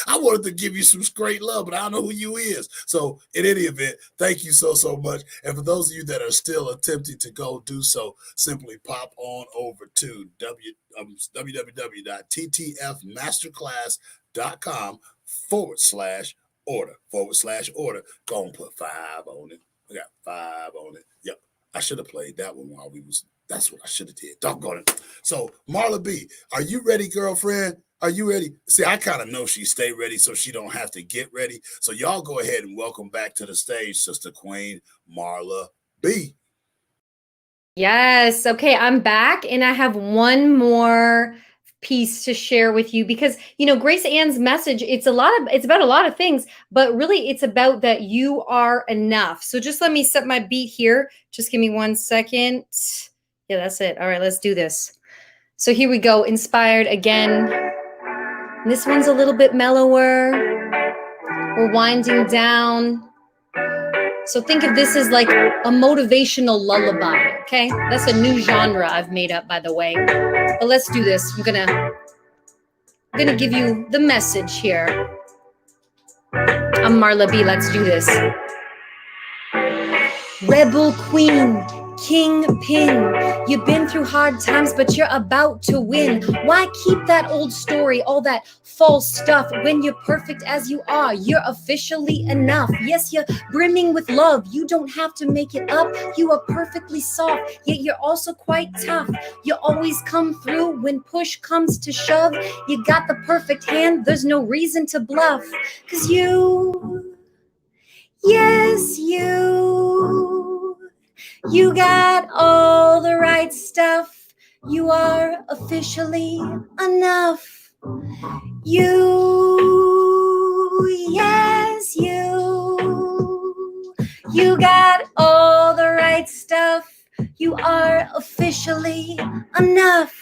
I wanted to give you some great love, but I don't know who you is. So in any event, thank you so much. And for those of you that are still attempting to go do so, simply pop on over to www.ttfmasterclass.com/order. Go and put 5 on it. I got 5 on it. Yep. I should have played that one while we was. That's what I should have did. Doggone it. So, Marla B, are you ready, girlfriend? Are you ready? See, I kind of know she stay ready so she don't have to get ready. So y'all go ahead and welcome back to the stage, Sister Queen Marla B. Yes. Okay, I'm back and I have one more piece to share with you because Grace Ann's message, it's about a lot of things, but really it's about that you are enough. So just let me set my beat here. Just give me 1 second. Yeah, that's it. All right, let's do this. So here we go. Inspired again. This one's a little bit mellower. We're winding down. So think of this as like a motivational lullaby, okay? That's a new genre I've made up, by the way. But let's do this. I'm gonna give you the message here. I'm Marla B. Let's do this. Rebel queen, kingpin. You've been through hard times, but you're about to win. Why keep that old story, all that false stuff, when you're perfect as you are? You're officially enough. Yes, you're brimming with love. You don't have to make it up. You are perfectly soft, yet you're also quite tough. You always come through when push comes to shove. You got the perfect hand. There's no reason to bluff. 'Cause you got all the right stuff. You are officially enough. You got all the right stuff. You are officially enough.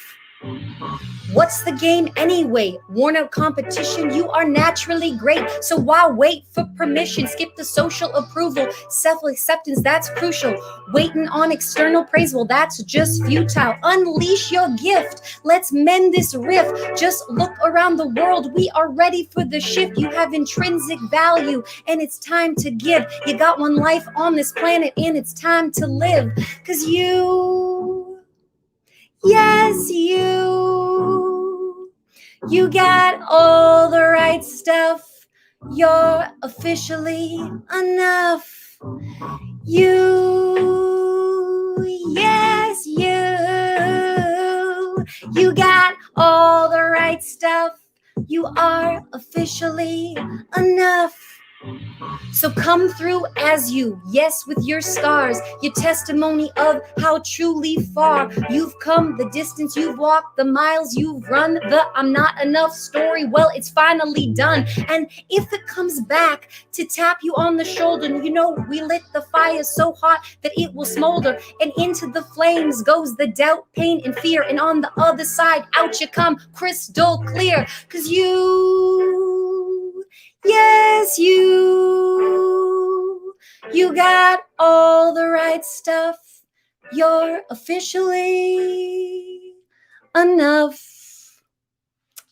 What's the game anyway? Worn out competition, you are naturally great. So why wait for permission? Skip the social approval. Self-acceptance, that's crucial. Waiting on external praise, well, that's just futile. Unleash your gift. Let's mend this rift. Just look around the world. We are ready for the shift. You have intrinsic value and it's time to give. You got one life on this planet and it's time to live. 'Cause you got all the right stuff. You're officially enough. You, yes, you got all the right stuff. You are officially enough. So come through as you, yes, with your scars, your testimony of how truly far you've come, the distance you've walked, the miles you've run, the I'm not enough story. Well, it's finally done. And if it comes back to tap you on the shoulder, you know, we lit the fire so hot that it will smolder, and into the flames goes the doubt, pain, and fear. And on the other side, out you come crystal clear. 'Cause you, yes, you got all the right stuff. You're officially enough.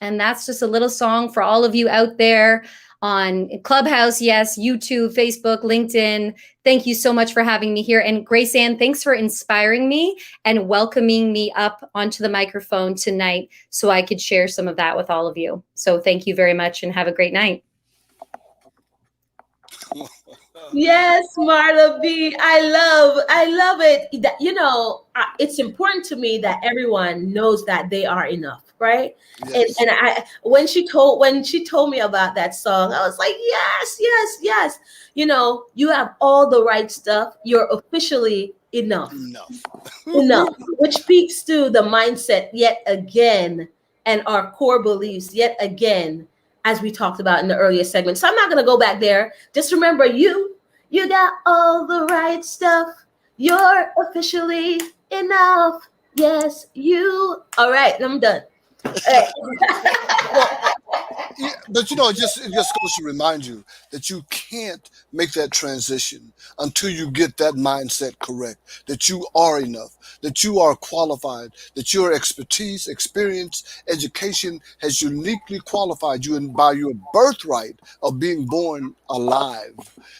And that's just a little song for all of you out there on Clubhouse, yes, YouTube, Facebook, LinkedIn. Thank you so much for having me here. And Grace Ann, thanks for inspiring me and welcoming me up onto the microphone tonight so I could share some of that with all of you. So thank you very much and have a great night. Yes, Marla B. I love it. That, you know, it's important to me that everyone knows that they are enough, right? Yes. And I, when she told me about that song, I was like, yes. You know, you have all the right stuff. You're officially enough. Enough, which speaks to the mindset yet again, and our core beliefs yet again, as we talked about in the earlier segment. So I'm not going to go back there. Just remember, you got all the right stuff. You're officially enough. Yes, you. All right, I'm done. Hey. Yeah, but you know, it just goes to remind you that you can't make that transition until you get that mindset correct, that you are enough, that you are qualified, that your expertise, experience, education has uniquely qualified you and by your birthright of being born alive.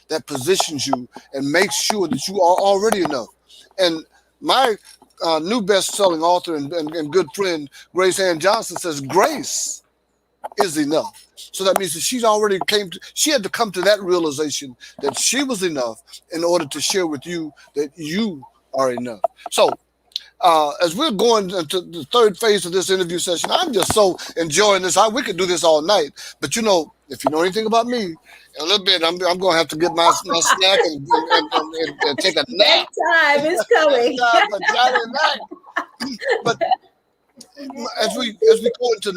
That positions you and makes sure that you are already enough. And my new best-selling author and good friend, Grace Ann Johnson, says grace is enough. So that means that she had to come to that realization that she was enough in order to share with you that you are enough. So as we're going into the third phase of this interview session, I'm just so enjoying this. We could do this all night. But you know, if you know anything about me, in a little bit, I'm going to have to get my snack and take a nap. Time is coming. But as we go into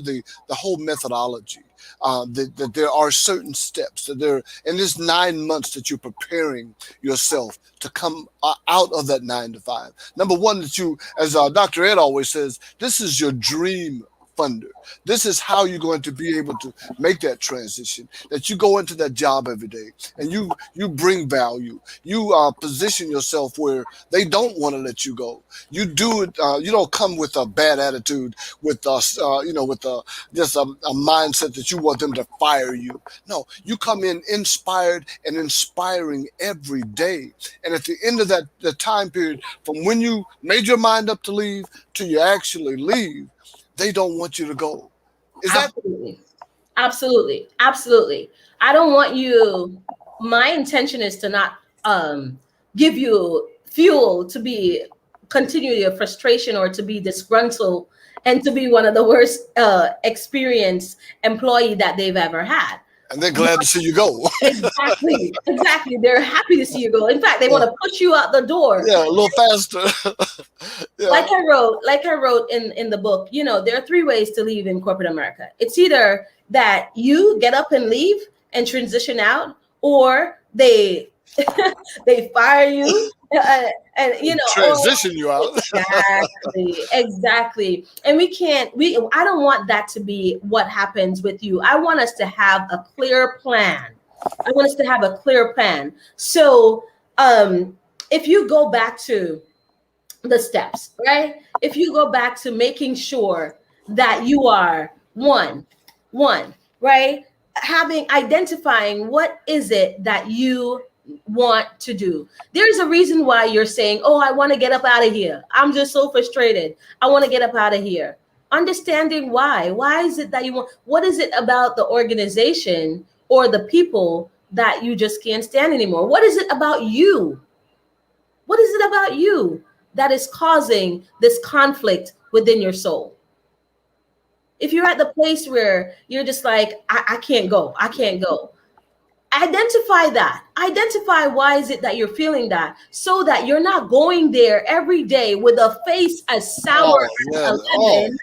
the whole methodology, that there are certain steps that there in this 9 months that you're preparing yourself to come out of that 9 to 5. Number one, that you, as Dr. Ed always says, this is your dream funder. This is how you're going to be able to make that transition, that you go into that job every day and you bring value. You position yourself where they don't want to let you go. You do it. You don't come with a bad attitude, with just a mindset that you want them to fire you. No, you come in inspired and inspiring every day. And at the end of the time period, from when you made your mind up to leave to you actually leave, they don't want you to go. Absolutely. I don't want you. My intention is to not give you fuel to continue your frustration or to be disgruntled and to be one of the worst experienced employee that they've ever had. And they're glad to see you go. Exactly. They're happy to see you go. In fact, they want to push you out the door. Yeah, a little faster. Yeah. Like I wrote in the book, you know, there are 3 ways to leave in corporate America. It's either that you get up and leave and transition out, or they fire you and you know, transition you out. Exactly. And I don't want that to be what happens with you. I want us to have a clear plan. So if you go back to the steps, right? If you go back to making sure that you are one, right? Identifying what is it that you want to do. There's a reason why you're saying, oh, I want to get up out of here. I'm just so frustrated. I want to get up out of here. Understanding why. Why is it that you want? What is it about the organization or the people that you just can't stand anymore? What is it about you? What is it about you that is causing this conflict within your soul? If you're at the place where you're just like, I can't go, I can't go. Identify that. Identify why is it that you're feeling that, so that you're not going there every day with a face as sour as a lemon.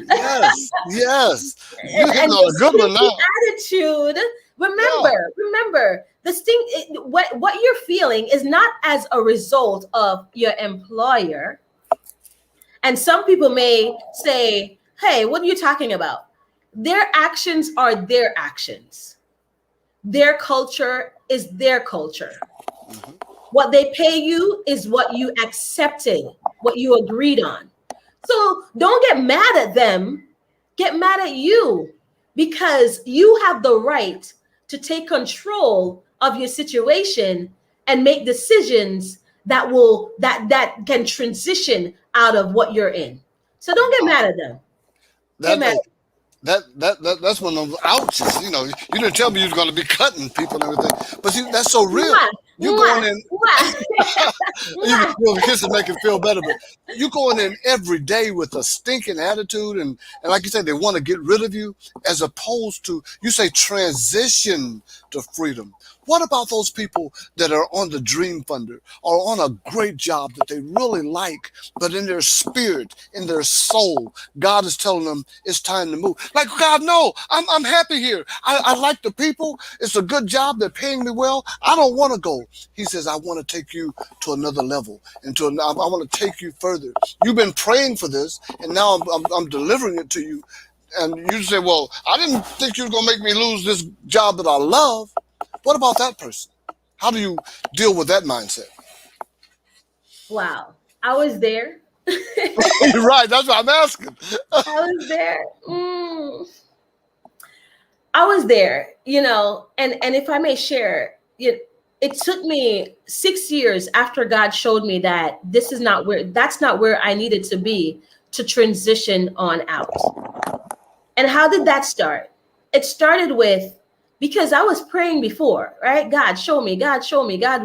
Yes, yes. You and hitting on a good one now. attitude. Remember, this thing, what you're feeling is not as a result of your employer. And some people may say, hey, what are you talking about? Their actions are their actions. Their culture is their culture. Mm-hmm. What they pay you is what you accepted, what you agreed on. So don't get mad at them. Get mad at you, because you have the right to take control of your situation and make decisions that can transition out of what you're in. So don't get mad at them. That's one of those ouches. You know, you didn't tell me you were going to be cutting people and everything, but see, that's so real. You going in, you kiss to make it feel better, but you going in every day with a stinking attitude, and like you said, they want to get rid of you, as opposed to, you say, transition to freedom. What about those people that are on the Dream Funder or on a great job that they really like, but in their spirit, in their soul, God is telling them it's time to move? Like, God, no, I'm happy here. I like the people. It's a good job. They're paying me well. I don't want to go. He says, I want to take you to another level, I want to take you further. You've been praying for this, and now I'm delivering it to you. And you say, well, I didn't think you were going to make me lose this job that I love. What about that person? How do you deal with that mindset? Wow. I was there. You're right. That's what I'm asking. I was there. I was there, and if I may share, it took me 6 years after God showed me that that's not where I needed to be, to transition on out. And how did that start? It started with, because I was praying before, right? God, show me. God,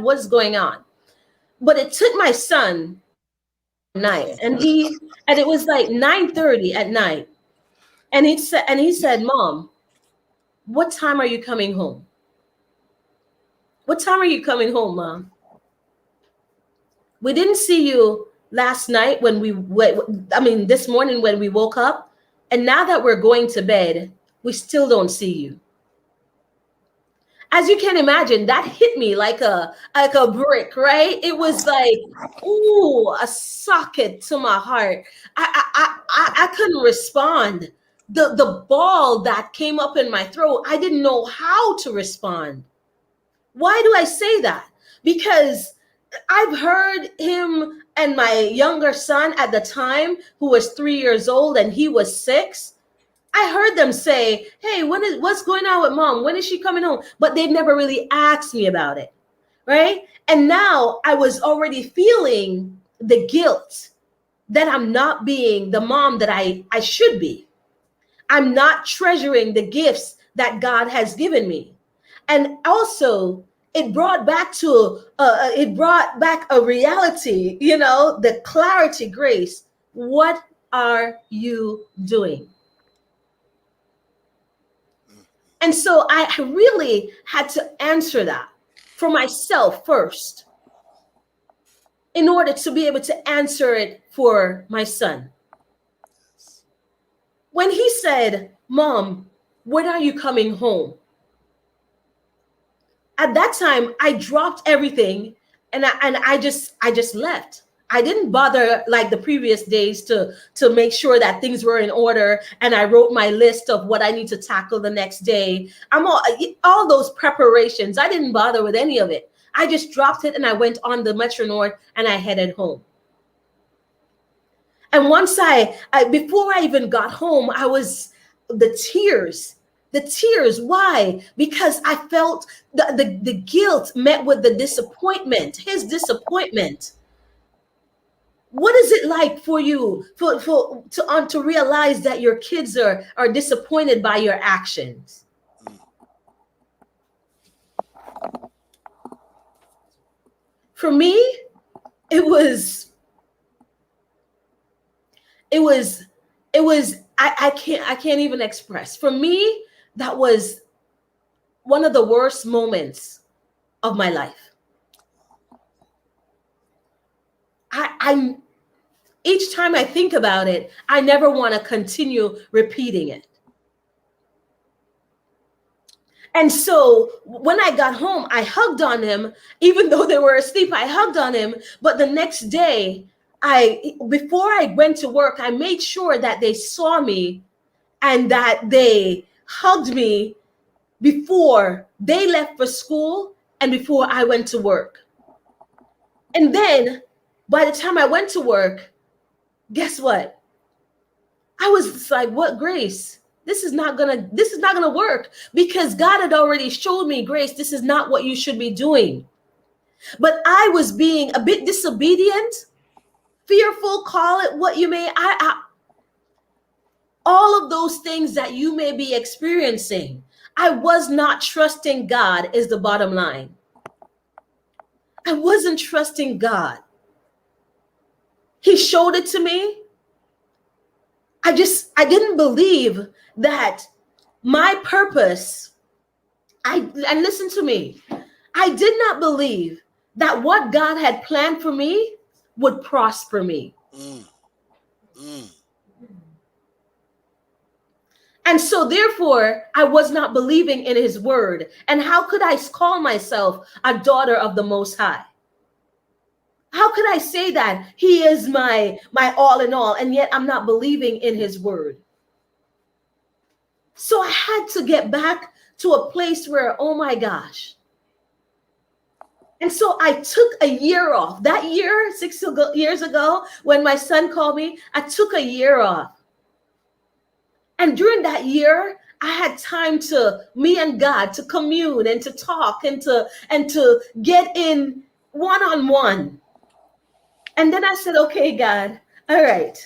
what's going on? But it took my son night, and it was like 9:30 at night. And he said, Mom, what time are you coming home? What time are you coming home, Mom? We didn't see you last night this morning when we woke up. And now that we're going to bed, we still don't see you. As you can imagine, that hit me like a brick, right? It was like, ooh, a socket to my heart. I couldn't respond. The ball that came up in my throat, I didn't know how to respond. Why do I say that? Because I've heard him and my younger son at the time, who was 3 years old and he was 6, I heard them say, hey, what's going on with Mom? When is she coming home? But they've never really asked me about it, right? And now I was already feeling the guilt that I'm not being the mom that I should be. I'm not treasuring the gifts that God has given me. And also, it brought back a reality, the clarity, Grace. What are you doing? And so I really had to answer that for myself first, in order to be able to answer it for my son. When he said, Mom, when are you coming home? At that time, I dropped everything and I just left. I didn't bother like the previous days to make sure that things were in order. And I wrote my list of what I need to tackle the next day. All those preparations, I didn't bother with any of it. I just dropped it and I went on the Metro North and I headed home. And once before I even got home, I was the tears. Why? Because I felt the guilt met with the disappointment, his disappointment. What is it like for you to realize that your kids are disappointed by your actions? For me, it was I can't even express. For me, that was one of the worst moments of my life. I each time I think about it, I never want to continue repeating it. And so when I got home, I hugged on him, even though they were asleep. I hugged on him. But the next day, before I went to work, I made sure that they saw me and that they hugged me before they left for school and before I went to work. And then by the time I went to work, guess what? I was just like, what, Grace? This is not gonna work, because God had already showed me, Grace, this is not what you should be doing. But I was being a bit disobedient, fearful, call it what you may. All of those things that you may be experiencing, I was not trusting God is the bottom line. I wasn't trusting God. He showed it to me. I didn't believe that my purpose, and listen to me, I did not believe that what God had planned for me would prosper me. And so therefore, I was not believing in his word. And how could I call myself a daughter of the Most High? How could I say that he is my all in all, and yet I'm not believing in his word? So I had to get back to a place where, oh my gosh. And so I took a year off. That year, 6 years ago, when my son called me, I took a year off. And during that year, I had time to me and God to commune and to talk and to get in one-on-one. And then I said, okay, God, all right.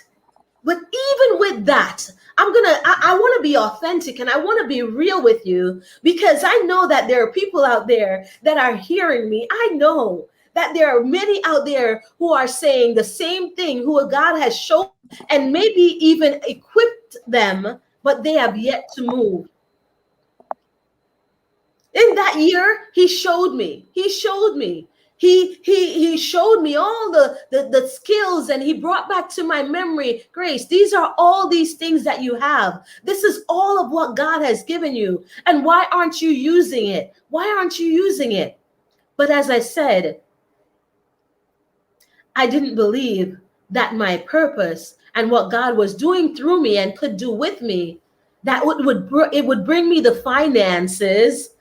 But even with that, I want to be authentic and I want to be real with you, because I know that there are people out there that are hearing me. I know that there are many out there who are saying the same thing, who God has shown and maybe even equipped them, but they have yet to move. In that year, he showed me. He showed me all the skills, and he brought back to my memory, Grace, these are all these things that you have. This is all of what God has given you. And why aren't you using it? Why aren't you using it? But as I said, I didn't believe that my purpose and what God was doing through me and could do with me, that it would bring me the finances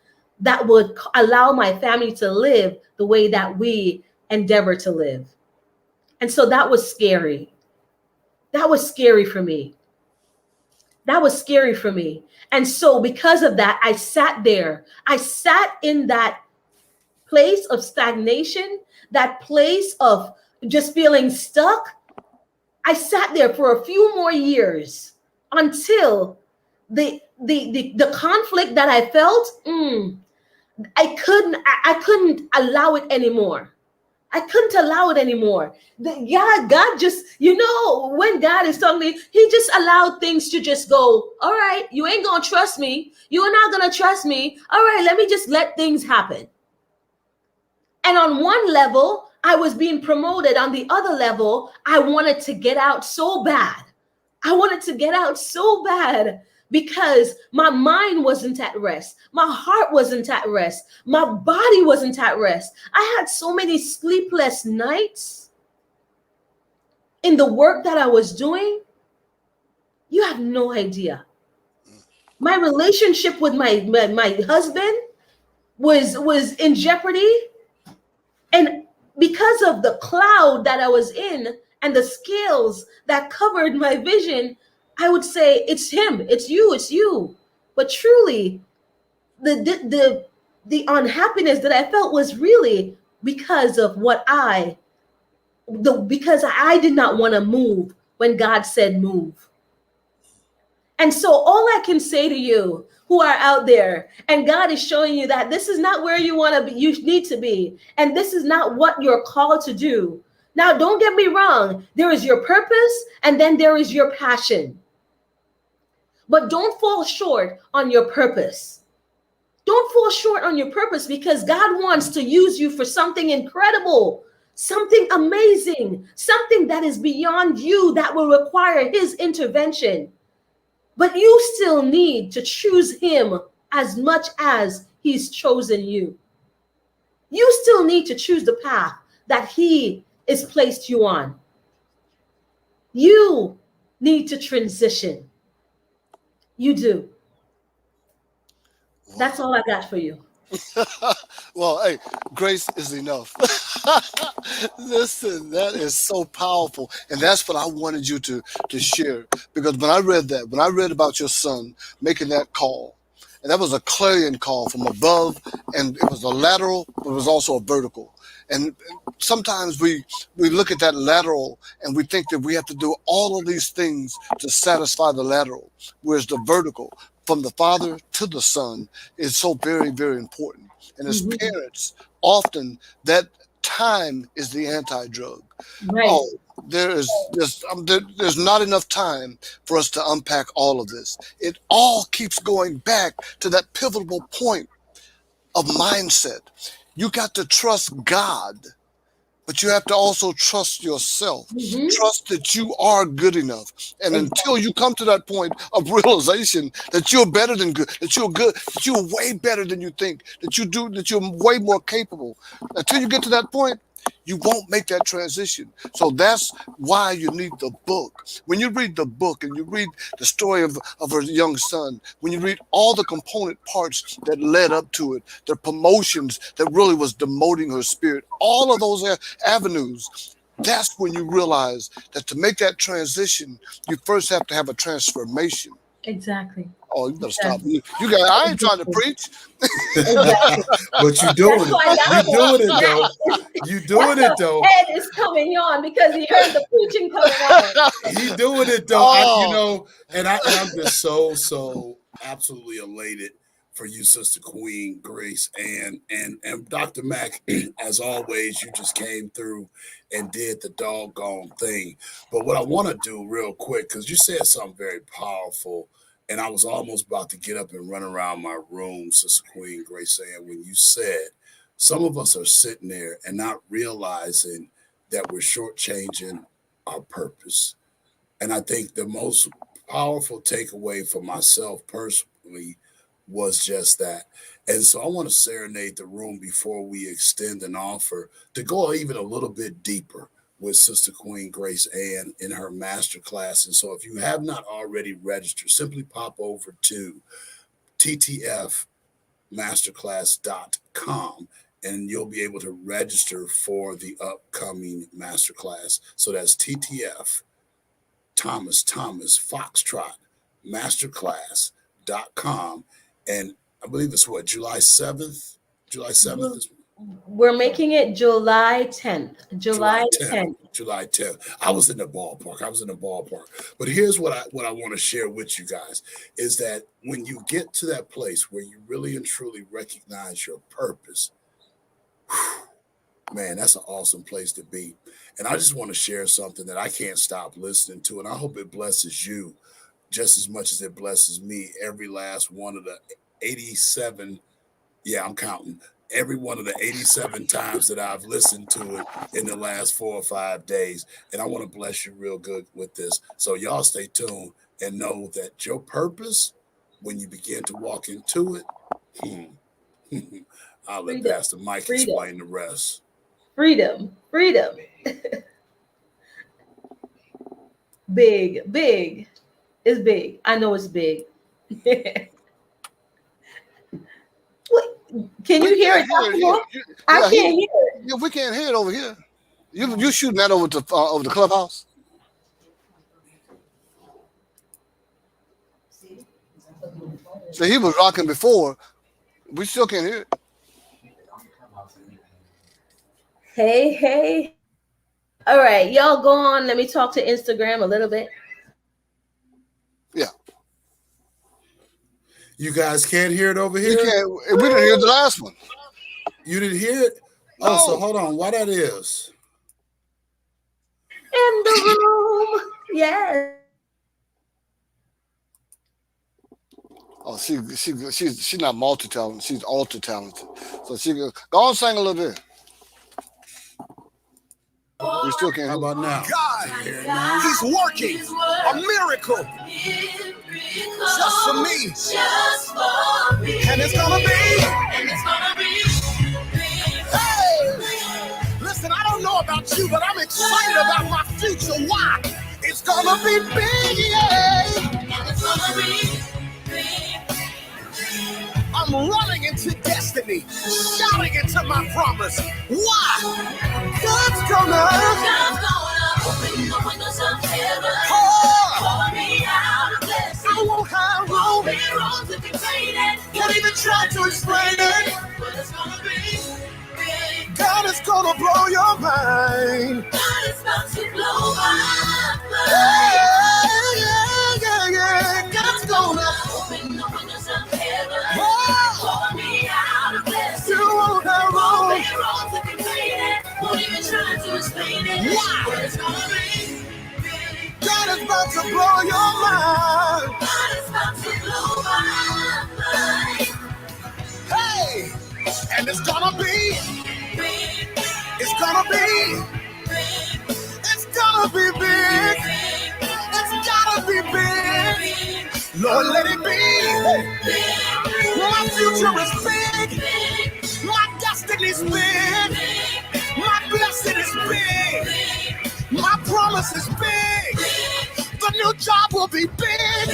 that would allow my family to live the way that we endeavor to live. And so that was scary. That was scary for me. That was scary for me. And so because of that, I sat there. I sat in that place of stagnation, that place of just feeling stuck. I sat there for a few more years until the conflict that I felt, I couldn't allow it anymore. I couldn't allow it anymore. God just, when God is talking to you, he just allowed things to just go, all right, you ain't going to trust me. You're not going to trust me. All right, let me just let things happen. And on one level, I was being promoted. On the other level, I wanted to get out so bad. I wanted to get out so bad because my mind wasn't at rest. My heart wasn't at rest. My body wasn't at rest. I had so many sleepless nights in the work that I was doing. You have no idea. My relationship with my husband was in jeopardy. And because of the cloud that I was in and the scales that covered my vision, I would say it's him, it's you. But truly, the unhappiness that I felt was really because of because I did not want to move when God said move. And so all I can say to you who are out there, and God is showing you that this is not where you want to be, you need to be, and this is not what you're called to do. Now, don't get me wrong. There is your purpose, and then there is your passion. But don't fall short on your purpose. Don't fall short on your purpose, because God wants to use you for something incredible, something amazing, something that is beyond you that will require his intervention. But you still need to choose him as much as he's chosen you. You still need to choose the path that he is placed you on. You need to transition. You do. That's all I got for you. Well, hey, grace is enough. Listen, that is so powerful. And that's what I wanted you to share. Because when I read about your son making that call, and that was a clarion call from above, and it was a lateral, but it was also a vertical. And sometimes we look at that lateral and we think that we have to do all of these things to satisfy the lateral, whereas the vertical, from the father to the son, is so very, very important. And as parents, often that time is the anti-drug. Right. Oh, there's not enough time for us to unpack all of this. It all keeps going back to that pivotal point of mindset. You got to trust God, but you have to also trust yourself. Trust that you are good enough. And until you come to that point of realization that you're better than good, that you're good, that you're way better than you think, that you're way more capable. Until you get to that point, you won't make that transition. So that's why you need the book. When you read the book and you read the story of her young son, when you read all the component parts that led up to it, the promotions that really was demoting her spirit, all of those avenues, that's when you realize that to make that transition, you first have to have a transformation. Exactly. Oh, you better stop. You got. I ain't trying to preach. But you're doing it. You're doing it though. You're doing it though. Ed is coming on because he heard the preaching coming on. He's doing it though. And I'm just so absolutely elated for you, Sister Queen Grace, and Dr. Mack. As always, you just came through and did the doggone thing. But what I want to do real quick, because you said something very powerful, and I was almost about to get up and run around my room, Sister Queen Grace, saying when you said some of us are sitting there and not realizing that we're shortchanging our purpose. And I think the most powerful takeaway for myself personally was just that. And so I want to serenade the room before we extend an offer to go even a little bit deeper with Sister Queen Grace Ann in her masterclass. And so if you have not already registered, simply pop over to ttfmasterclass.com and you'll be able to register for the upcoming masterclass. So that's TTF Thomas Foxtrot masterclass.com. And I believe it's July 7th? July 7th is We're making it July 10th. July 10th. July 10th. I was in the ballpark. But here's what I want to share with you guys is that when you get to that place where you really and truly recognize your purpose, man, that's an awesome place to be. And I just want to share something that I can't stop listening to, and I hope it blesses you just as much as it blesses me. Every last one of the 87, I'm counting, every one of the 87 times that I've listened to it in the last 4 or 5 days. And I want to bless you real good with this. So y'all stay tuned and know that your purpose, when you begin to walk into it, I'll let Pastor Mike explain the rest. Freedom. Big. It's big. I know it's big. Can you hear it? I can't hear it. Yeah, we can't hear it over here. You shooting that over the clubhouse? So he was rocking before. We still can't hear it. Hey. All right, y'all go on. Let me talk to Instagram a little bit. Yeah. You guys can't hear it over You here? can't. We didn't hear the last one. You didn't hear it? No. Oh, so hold on. Why that is? In the room. Yes. Oh, she's not multi-talented. She's ultra-talented. So she go on sing a little bit. We still can't How hear. about now? God, Hear it now? He's working a miracle just for me. And it's gonna be. Hey! Listen, I don't know about you, but I'm excited about my future. Why? It's gonna be big, yeah. I'm running into destiny, shouting into my promise. Why? God's gonna open the windows of heaven. Pour me out a blessing. I won't have room. Can't even try to explain it. But it's gonna be big. God is gonna blow your mind. God is about to blow my mind. Yeah. God's gonna open the windows of heaven. Pour me out a blessing. You won't have room. Won't even try to explain it. Why? But it's gonna be big. God is about to blow your mind. God is about to blow my mind. Hey, and it's gonna be big. It's gonna be big. It's gonna be big. It's gotta be big. Lord, let it be. My future is big. My destiny's big. My blessing is big. My promise is big. The new job will be big.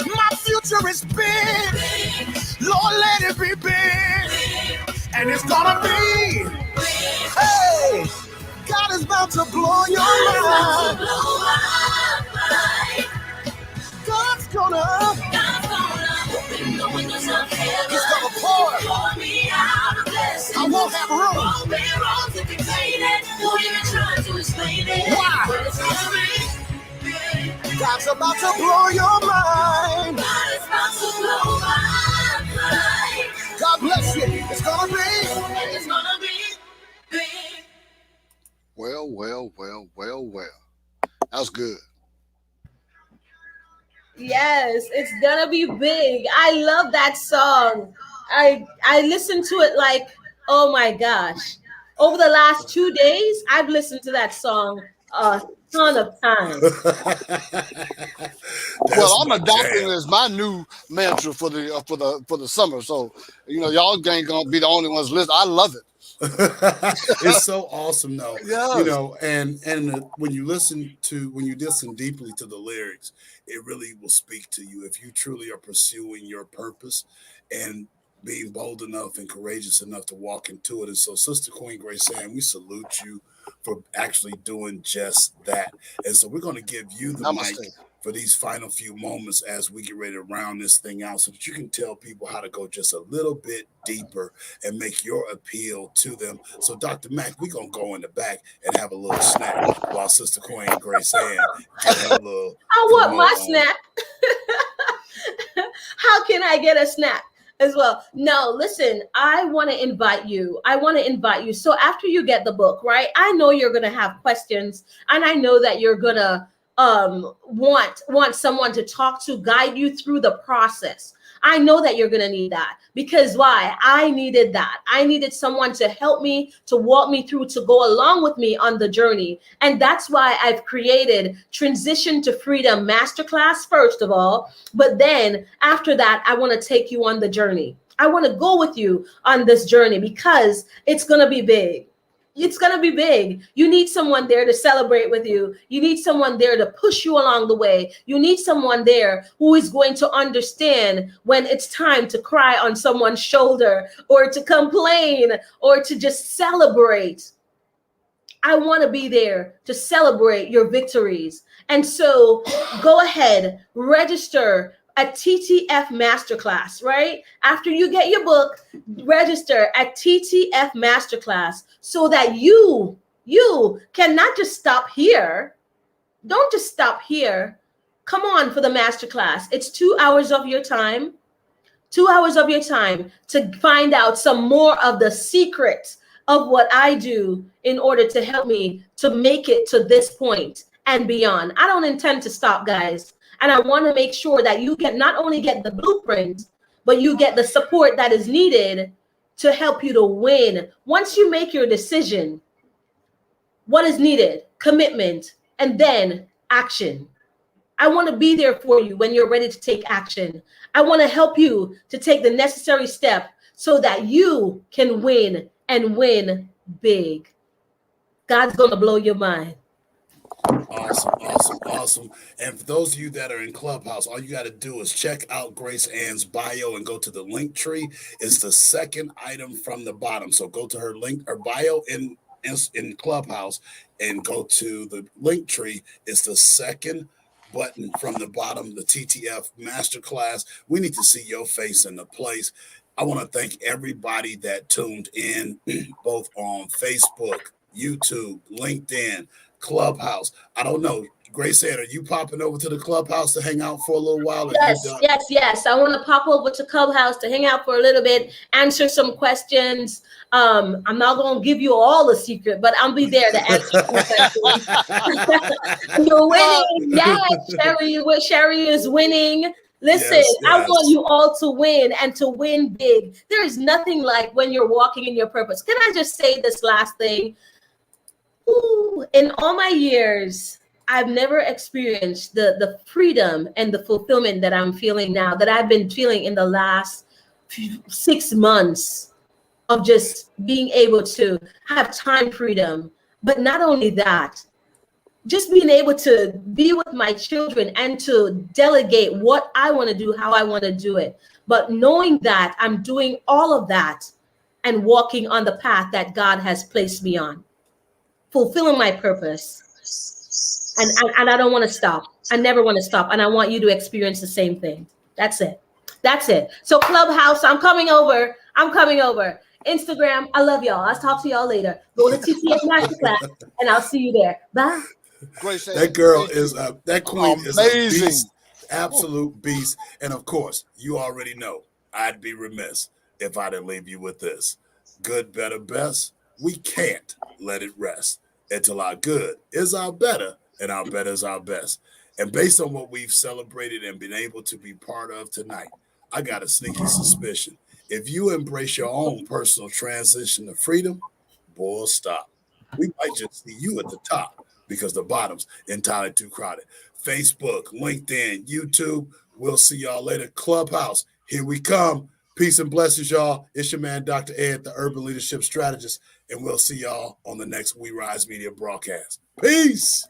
My future is big. Lord, let it be big. And it's gonna be. Hey, God is about to blow your mind. God's gonna open the windows of heaven. He's gonna pour me out a blessing. I won't have room. Won't be wrong to contain it. Won't even try to explain it. Why? But it's gonna be big. God's about to blow your mind. God is about to blow my mind. God bless you. It's gonna be. It's gonna be big. Well. That was good. Yes, it's gonna be big. I love that song. I listened to it like, oh my gosh. Over the last 2 days, I've listened to that song a ton of times. Well, I'm adopting it as my new mantra for the summer. So, y'all ain't gonna be the only ones listening. I love it. It's so awesome though. Yes. And when you listen deeply to the lyrics, it really will speak to you if you truly are pursuing your purpose and being bold enough and courageous enough to walk into it. And so, Sister Queen Grace Ann, we salute you for actually doing just that. And so we're going to give you the Namaste. mic for these final few moments as we get ready to round this thing out so that you can tell people how to go just a little bit deeper and make your appeal to them. So, Dr. Mack, we're going to go in the back and have a little snack while Sister Queen Grace Ann can have a little. I want my snack. How can I get a snack as well? No, listen, I want to invite you. So after you get the book, right, I know you're going to have questions, and I know that you're going to want someone to talk to, guide you through the process. I know that you're going to need that, because why? I needed that. I needed someone to help me, to walk me through, to go along with me on the journey. And that's why I've created Transition to Freedom Masterclass, first of all. But then after that, I want to take you on the journey. I want to go with you on this journey because it's going to be big. It's going to be big. You need someone there to celebrate with you. You need someone there to push you along the way. You need someone there who is going to understand when it's time to cry on someone's shoulder or to complain or to just celebrate. I want to be there to celebrate your victories. And so go ahead, register at TTF Masterclass, right? After you get your book, register at TTF Masterclass so that you can not just stop here. Don't just stop here. Come on for the masterclass. It's 2 hours of your time. 2 hours of your time to find out some more of the secrets of what I do in order to help me to make it to this point and beyond. I don't intend to stop, guys. And I want to make sure that you can not only get the blueprint, but you get the support that is needed to help you to win. Once you make your decision, what is needed? Commitment, and then action. I want to be there for you when you're ready to take action. I want to help you to take the necessary step so that you can win and win big. God's going to blow your mind. Awesome. And for those of you that are in Clubhouse, all you got to do is check out Grace Ann's bio and go to the link tree. It's the second item from the bottom. So go to her bio in Clubhouse and go to the link tree. It's the second button from the bottom, the TTF Masterclass. We need to see your face in the place. I want to thank everybody that tuned in, both on Facebook, YouTube, LinkedIn, Clubhouse. I don't know, Grace Ann, are you popping over to the Clubhouse to hang out for a little while? Yes. I want to pop over to Clubhouse to hang out for a little bit, answer some questions. I'm not going to give you all the secret, but I'll be there to answer questions. You're winning. Yes, Sherry is winning. Listen, yes. I want you all to win and to win big. There is nothing like when you're walking in your purpose. Can I just say this last thing? In all my years, I've never experienced the freedom and the fulfillment that I'm feeling now, that I've been feeling in the last 6 months of just being able to have time freedom. But not only that, just being able to be with my children and to delegate what I want to do, how I want to do it. But knowing that I'm doing all of that and walking on the path that God has placed me on, fulfilling my purpose. And I don't want to stop. I never want to stop. And I want you to experience the same thing. That's it. So Clubhouse, I'm coming over. Instagram, I love y'all. I'll talk to y'all later. Go to TTF Masterclass and I'll see you there. Bye. That girl is that queen is a beast, absolute beast. And of course, you already know I'd be remiss if I didn't leave you with this. Good, better, best. We can't let it rest until our good is our better and our better is our best. And based on what we've celebrated and been able to be part of tonight, I got a sneaky suspicion. If you embrace your own personal transition to freedom, boy, stop. We might just see you at the top because the bottom's entirely too crowded. Facebook, LinkedIn, YouTube. We'll see y'all later. Clubhouse, here we come. Peace and blessings, y'all. It's your man, Dr. Ed, the Urban Leadership Strategist, and we'll see y'all on the next We Rise Media broadcast. Peace.